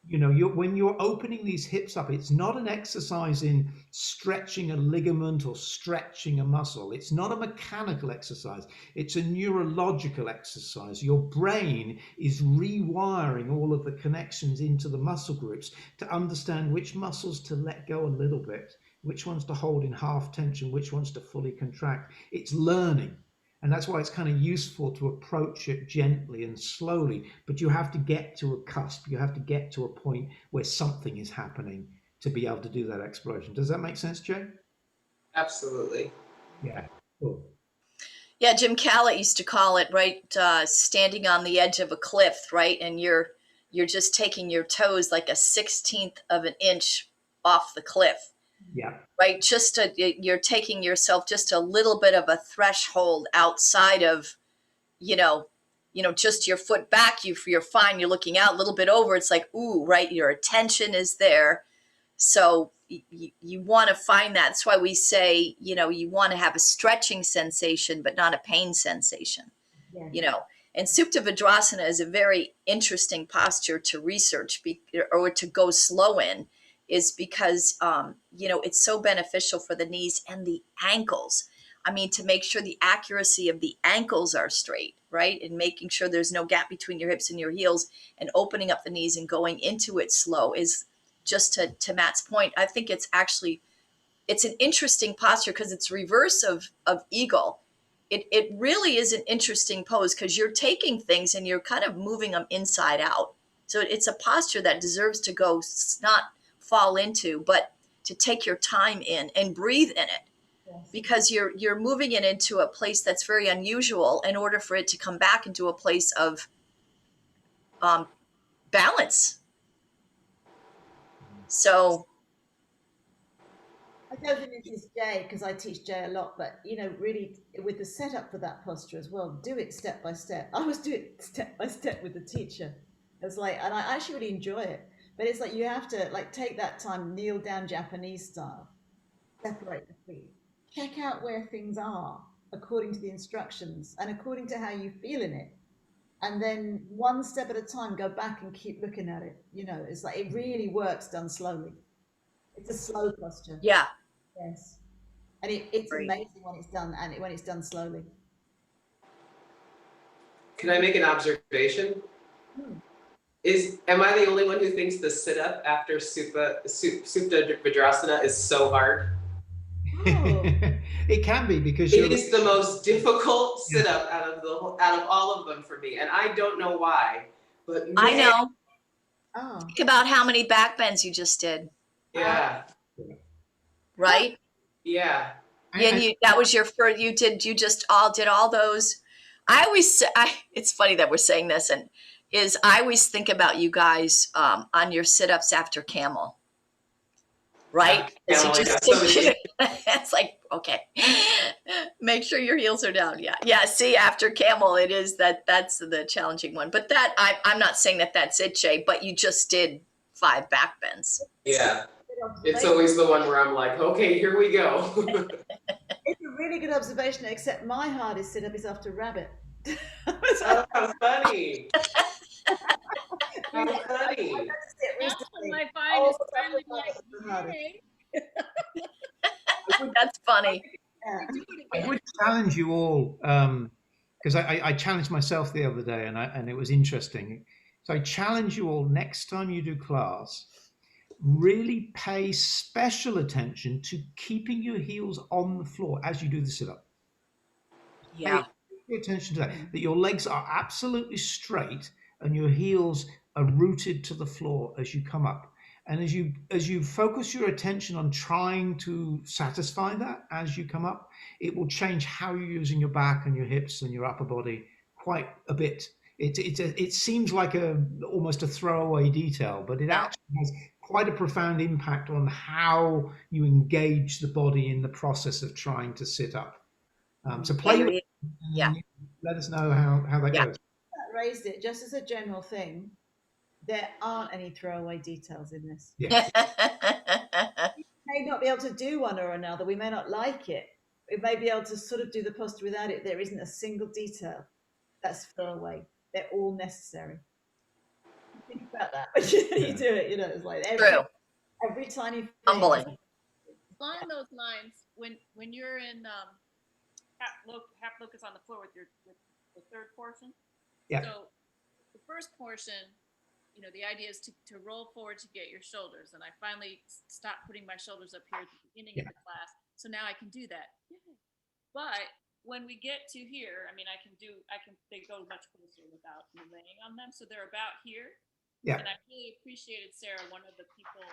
You know, when you're opening these hips up, it's not an exercise in stretching a ligament or stretching a muscle. It's not a mechanical exercise. It's a neurological exercise. Your brain is rewiring all of the connections into the muscle groups to understand which muscles to let go a little bit, which ones to hold in half tension, which ones to fully contract. It's learning. And that's why it's kind of useful to approach it gently and slowly, but you have to get to a cusp. You have to get to a point where something is happening to be able to do that exploration. Does that make sense, Jay? Absolutely. Yeah, cool. Yeah, Jim Callett used to call it, right, standing on the edge of a cliff, right? And you're just taking your toes like a 16th of an inch off the cliff. Yeah. Right, you're taking yourself just a little bit of a threshold outside of, just your foot back. You're fine. You're looking out a little bit over. It's like, ooh, right. Your attention is there, so you want to find that. That's why we say, you want to have a stretching sensation, but not a pain sensation. Yeah. And Supta Vajrasana is a very interesting posture to research or to go slow in. Is because, it's so beneficial for the knees and the ankles. I mean, to make sure the accuracy of the ankles are straight, right? And making sure there's no gap between your hips and your heels and opening up the knees and going into it slow is just to Matt's point. I think it's an interesting posture because it's reverse of eagle. It really is an interesting pose because you're taking things and you're kind of moving them inside out. So it's a posture that deserves to go, not fall into, but to take your time in and breathe in it. Yes. Because you're moving it into a place that's very unusual in order for it to come back into a place of balance. So I don't think this is Jay, because I teach Jay a lot, but really with the setup for that posture as well, do it step by step. I was doing it step by step with the teacher. It's like, and I actually really enjoy it. But it's like you have to take that time, kneel down Japanese style, separate the feet, check out where things are according to the instructions and according to how you feel in it. And then one step at a time, go back and keep looking at it. It's like it really works done slowly. It's a slow posture. Yeah. Yes. And it's Great. Amazing when it's done and when it's done slowly. Can I make an observation? Am I the only one who thinks the sit-up after Supta Vajrasana is so hard? Oh. It can be because it is the most difficult sit-up out of all of them for me, and I don't know why. But I know. Oh. Think about how many back bends you just did. Yeah. Right? Yeah. And that was your first. You just did all those. It's funny that we're saying this, and I always think about you guys on your sit-ups after camel, right? It's like, okay, make sure your heels are down. Yeah. See, after camel, it is that's the challenging one. But I'm not saying that that's it, Jay. But you just did 5 back bends. Yeah, it's always the one where I'm like, okay, here we go. It's a really good observation. Except my hardest sit-up is after rabbit. Oh, how funny. How funny. That's when I find is finally like, yay. That's funny. I would challenge you all, because I challenged myself the other day and it was interesting. So I challenge you all, next time you do class, really pay special attention to keeping your heels on the floor as you do the sit-up. Yeah. Pay attention to that your legs are absolutely straight and your heels are rooted to the floor as you come up. And as you focus your attention on trying to satisfy that as you come up, it will change how you're using your back and your hips and your upper body quite a bit. It seems like almost a throwaway detail, but it actually has quite a profound impact on how you engage the body in the process of trying to sit up. So play with it and let us know how that goes. That raised it just as a general thing. There aren't any throwaway details in this. Yes. We may not be able to do one or another. We may not like it. We may be able to sort of do the posture without it. There isn't a single detail that's throwaway. They're all necessary. think about that when you do it. You know, it's like every tiny thing. Humbling. Along those lines, when you're in half locus on the floor with the third portion. Yeah. So the first portion, you know, the idea is to roll forward to get your shoulders. And I finally stopped putting my shoulders up here at the beginning of the class. So now I can do that. But when we get to here, I mean, they go much closer without me laying on them. So they're about here. Yeah. And I really appreciated, Sarah, one of the people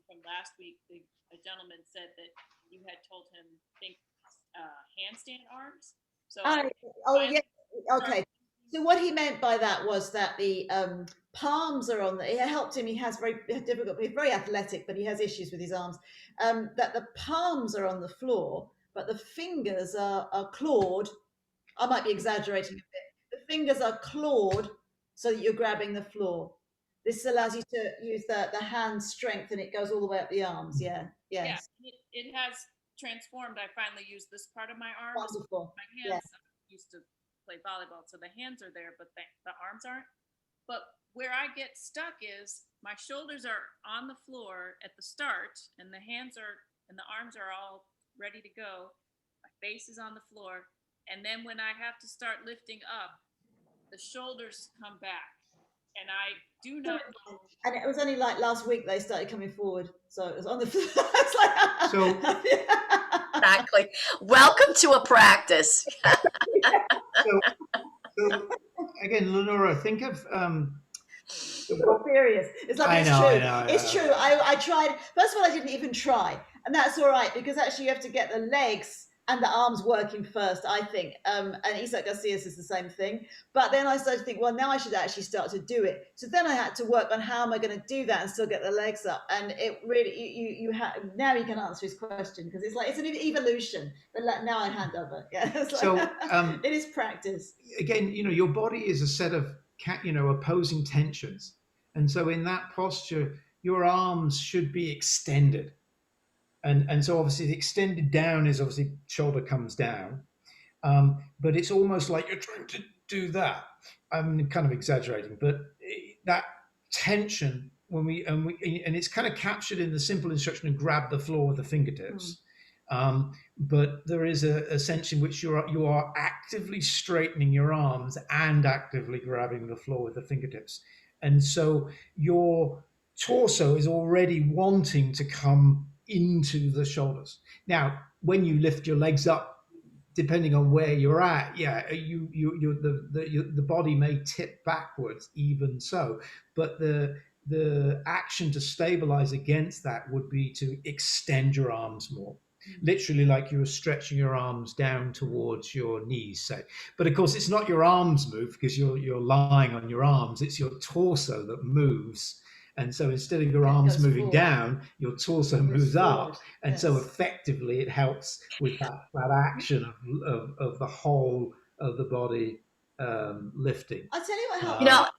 from last week, a gentleman said that you had told him think handstand arms. So yeah, okay. So what he meant by that was that the palms are on it helped him. He has very difficult, he's very athletic, but he has issues with his arms. That the palms are on the floor, but the fingers are clawed. I might be exaggerating a bit. The fingers are clawed so that you're grabbing the floor. This allows you to use the hand strength, and it goes all the way up the arms. Yeah, yes. Yeah, it has transformed. I finally used this part of my arms. Wonderful. My hands used to play volleyball, so the hands are there, but the arms aren't. But where I get stuck is my shoulders are on the floor at the start, and the hands and the arms are all ready to go. My face is on the floor, and then when I have to start lifting up, the shoulders come back. And I do not know. And it was only like last week they started coming forward, so it was on the floor. It's like, So Exactly. Welcome to a practice. so again, Lenora, think of serious. It's like it's true. I know. It's true. I tried. First of all, I didn't even try, and that's all right because actually you have to get the legs and the arms working first, I think. And Isaac Garcia's is the same thing. But then I started to think, well, now I should actually start to do it. So then I had to work on how am I going to do that and still get the legs up. And it really, you have now you can answer his question because it's like it's an evolution. But now I hand over. Yeah. It's like, so it is practice. Again, you know, your body is a set of opposing tensions, and so in that posture, your arms should be extended. And so obviously the extended down is obviously shoulder comes down, but it's almost like you're trying to do that. I'm kind of exaggerating, but that tension when and it's kind of captured in the simple instruction to grab the floor with the fingertips. But there is a sense in which you are actively straightening your arms and actively grabbing the floor with the fingertips, and so your torso is already wanting to come into the shoulders. Now, when you lift your legs up, depending on where you're at, the body may tip backwards, even so. But the action to stabilize against that would be to extend your arms more, literally like you were stretching your arms down towards your knees, say. But of course, it's not your arms move because you're lying on your arms. It's your torso that moves. And so instead of your arms moving down, your torso moves up. And so effectively it helps with that action of the whole of the body lifting. I'll tell you what helps.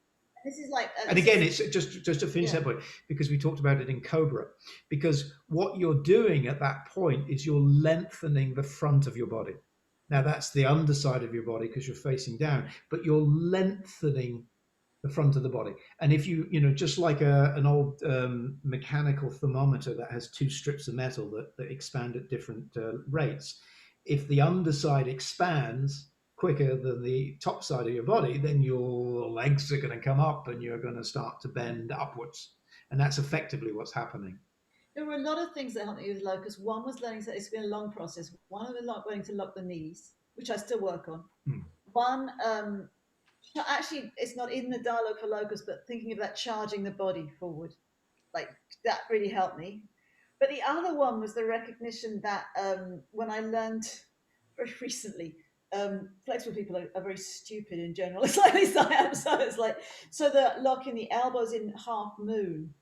This is like, and again, it's just to finish that point, because we talked about it in Cobra, because what you're doing at that point is you're lengthening the front of your body. Now that's the underside of your body because you're facing down, but you're lengthening the front of the body. And if you just like an old mechanical thermometer that has two strips of metal that expand at different rates, if the underside expands quicker than the top side of your body, then your legs are going to come up and you're going to start to bend upwards. And that's effectively what's happening. There were a lot of things that helped me with locus. One was learning, it's been a long process. One of them learning to lock the knees, which I still work on. One, actually, it's not in the dialogue for locus, but thinking of that charging the body forward, like that really helped me. But the other one was the recognition that when I learned very recently, flexible people are very stupid in general. It's like, at least I am. So it's like, so the locking the elbows in half moon,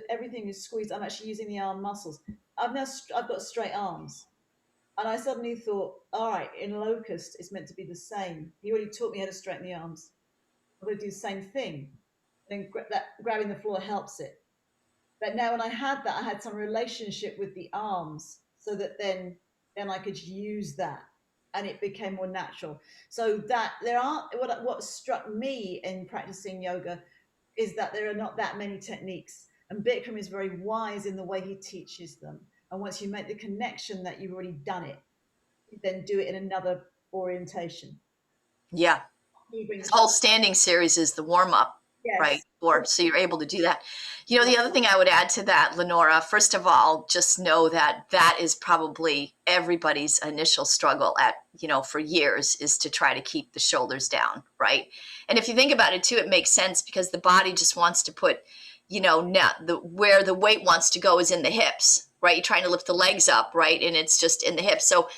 everything is squeezed. I'm actually using the arm muscles. I've got straight arms. And I suddenly thought, all right, in locust, it's meant to be the same. He already taught me how to straighten the arms. I'm going to do the same thing. Then grabbing the floor helps it. But now when I had that, I had some relationship with the arms so that then I could use that and it became more natural. So that what struck me in practicing yoga is that there are not that many techniques. And Bikram is very wise in the way he teaches them. And once you make the connection that you've already done it, you then do it in another orientation. Yeah. This whole standing series is the warm up, yes. Right? So you're able to do that. You know, the other thing I would add to that, Lenora, first of all, just know that that is probably everybody's initial struggle at, you know, for years, is to try to keep the shoulders down, right? And if you think about it too, it makes sense because the body just wants to put, you know, where the weight wants to go is in the hips, right? You're trying to lift the legs up, right? And it's just in the hips. So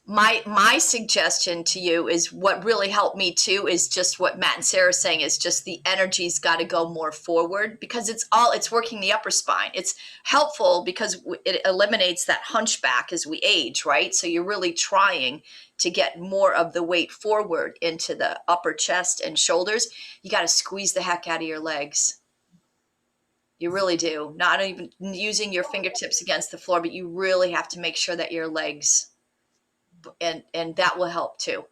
my suggestion to you is, what really helped me too is just what Matt and Sarah are saying, is just the energy's got to go more forward, because it's working the upper spine. It's helpful because it eliminates that hunchback as we age, right? So you're really trying to get more of the weight forward into the upper chest and shoulders. You got to squeeze the heck out of your legs. You really do. Not even using your fingertips against the floor, but you really have to make sure that your legs, and that will help too,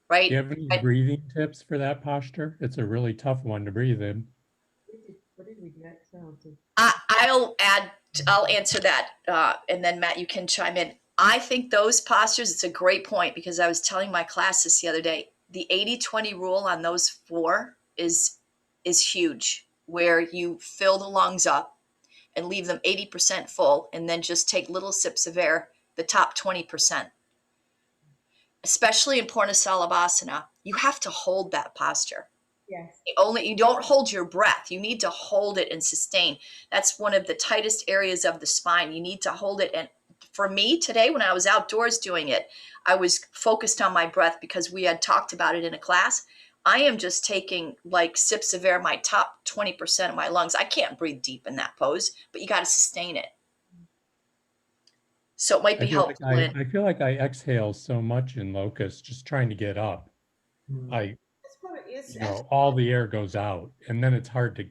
right? Do you have any breathing tips for that posture? It's a really tough one to breathe in. What did we do? I'll answer that, and then Matt, you can chime in. I think those postures, it's a great point, because I was telling my class this the other day, the 80-20 rule on those 4 is huge, where you fill the lungs up and leave them 80% full, and then just take little sips of air, the top 20%. Especially in Purna Salabhasana, you have to hold that posture. Yes. You don't hold your breath. You need to hold it and sustain. That's one of the tightest areas of the spine. You need to hold it. And for me today, when I was outdoors doing it, I was focused on my breath because we had talked about it in a class. I am just taking like sips of air, my top 20% of my lungs. I can't breathe deep in that pose, but you got to sustain it. So it might be helpful. I feel like I exhale so much in locust, just trying to get up. All the air goes out, and then it's hard to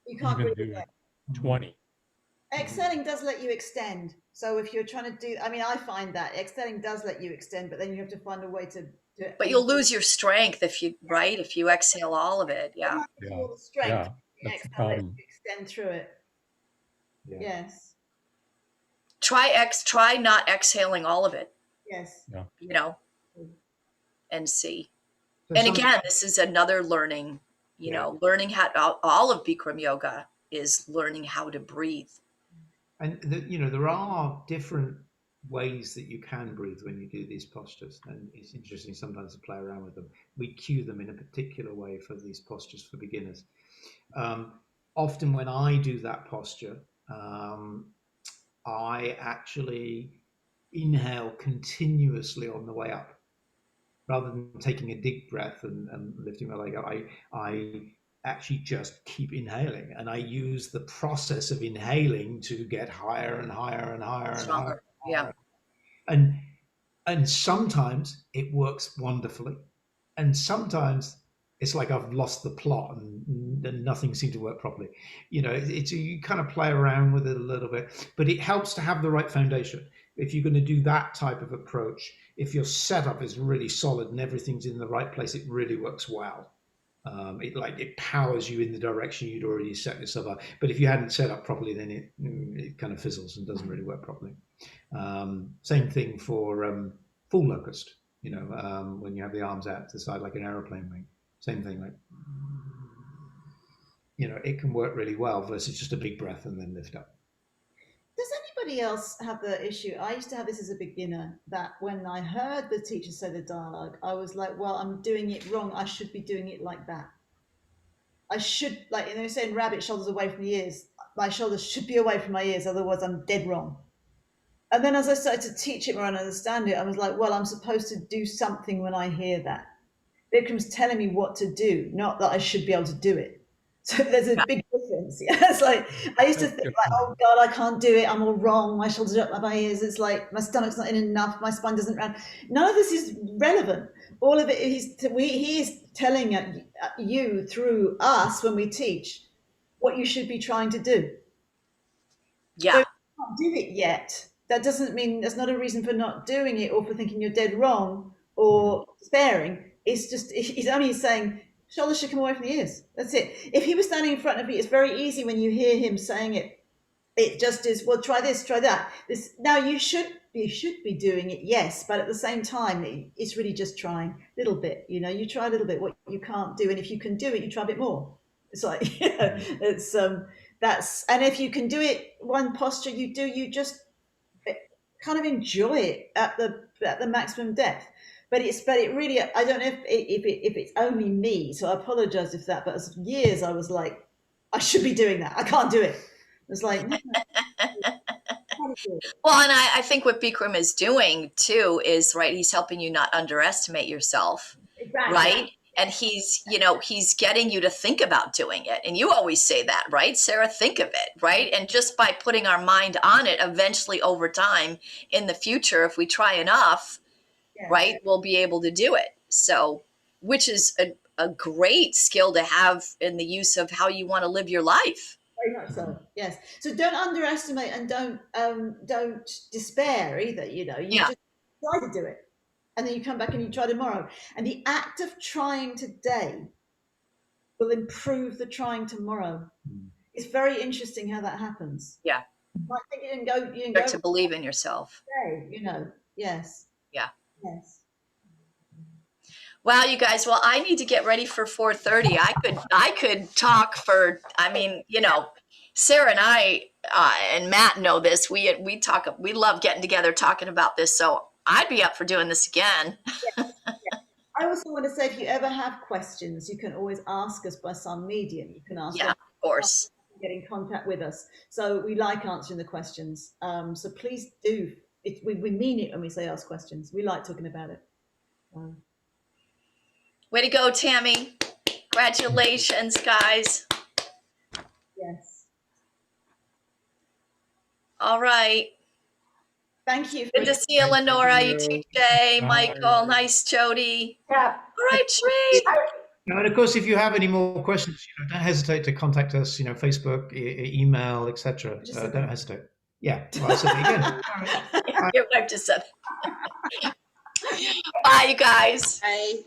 even do 20. Exhaling does let you extend. So if you're trying to do, I mean, I find that exhaling does let you extend, but then you have to find a way to do it. But you'll lose your strength if you exhale all of it. Yeah. All the strength. That's the problem. Extend through it. Yeah. Yes. Try not exhaling all of it. Yes. Yeah. You know, and see. And again, this is another learning, learning how, all of Bikram yoga is learning how to breathe. And there are different ways that you can breathe when you do these postures, and it's interesting sometimes to play around with them. We cue them in a particular way for these postures for beginners. Often when I do that posture, I actually inhale continuously on the way up, rather than taking a deep breath and lifting my leg up. I actually just keep inhaling, and I use the process of inhaling to get higher and higher and higher and higher. Yeah. And sometimes it works wonderfully, and sometimes it's like I've lost the plot and nothing seemed to work properly. You kind of play around with it a little bit, but it helps to have the right foundation. If you're going to do that type of approach, if your setup is really solid and everything's in the right place, it really works well. It powers you in the direction you'd already set yourself up. But if you hadn't set up properly, then it kind of fizzles and doesn't really work properly. Same thing for full locust. When you have the arms out to the side like an aeroplane wing. Same thing, it can work really well versus just a big breath and then lift up. Does anybody else have the issue? I used to have this as a beginner, that when I heard the teacher say the dialogue, I was like, well, I'm doing it wrong. I should be doing it like that. I should, saying rabbit shoulders away from the ears. My shoulders should be away from my ears, otherwise I'm dead wrong. And then as I started to teach it more and understand it, I was like, well, I'm supposed to do something when I hear that. Bikram's telling me what to do, not that I should be able to do it. So there's a big difference. Yeah, it's like I used to think like, oh God, I can't do it. I'm all wrong. My shoulders are up my ears. It's like my stomach's not in enough. My spine doesn't round. None of this is relevant. All of it, he is telling you through us when we teach what you should be trying to do. Yeah. So if you can't do it yet, that doesn't mean there's not a reason for not doing it or for thinking you're dead wrong or despairing. It's just, he's only saying, Shoulders should come away from the ears. That's it. If he was standing in front of you, it's very easy when you hear him saying it. It just is, well, try this, try that. This now you should be doing it, yes, but at the same time, it's really just trying a little bit. You know, you try a little bit what you can't do, and if you can do it, you try a bit more. It's like it's that's, and if you can do it one posture, you just kind of enjoy it at the maximum depth. But it really, I don't know if it's only me, so I apologize if that. But as years I was like, I should be doing that. I can't do it. It's like, no. Well, and I think what Bikram is doing too is, right, he's helping you not underestimate yourself, Exactly. right? And he's getting you to think about doing it. And you always say that, right, Sarah? Think of it, right? And just by putting our mind on it, eventually over time in the future, if we try enough, right, we'll be able to do it. So, which is a great skill to have in the use of how you want to live your life. Very much so. Yes. So don't underestimate and don't despair either. You know, you just try to do it, and then you come back and you try tomorrow. And the act of trying today will improve the trying tomorrow. It's very interesting how that happens. Yeah. I think you can Start to believe in yourself. Today, you know. Yes. Yeah. Yes. Wow, you guys. Well, I need to get ready for 4:30. I could talk for. I mean, you know, Sarah and I and Matt know this. We love getting together talking about this. So I'd be up for doing this again. Yes. I also want to say, if you ever have questions, you can always ask us by some medium. You can ask. Yeah, of course. Get in contact with us. So we like answering the questions. So please do. We mean it when we say ask questions. We like talking about it. Way to go, Tammy. Congratulations, guys. Yes. All right. Thank you. Good to see you, Lenora. You too, Jay, Michael. Nice, Jody. Yeah. All right, Sri. And of course, if you have any more questions, don't hesitate to contact us. Facebook, email, etc. Don't hesitate. Yeah. Well, I said it again. Your wife just said. Bye, you guys. Bye.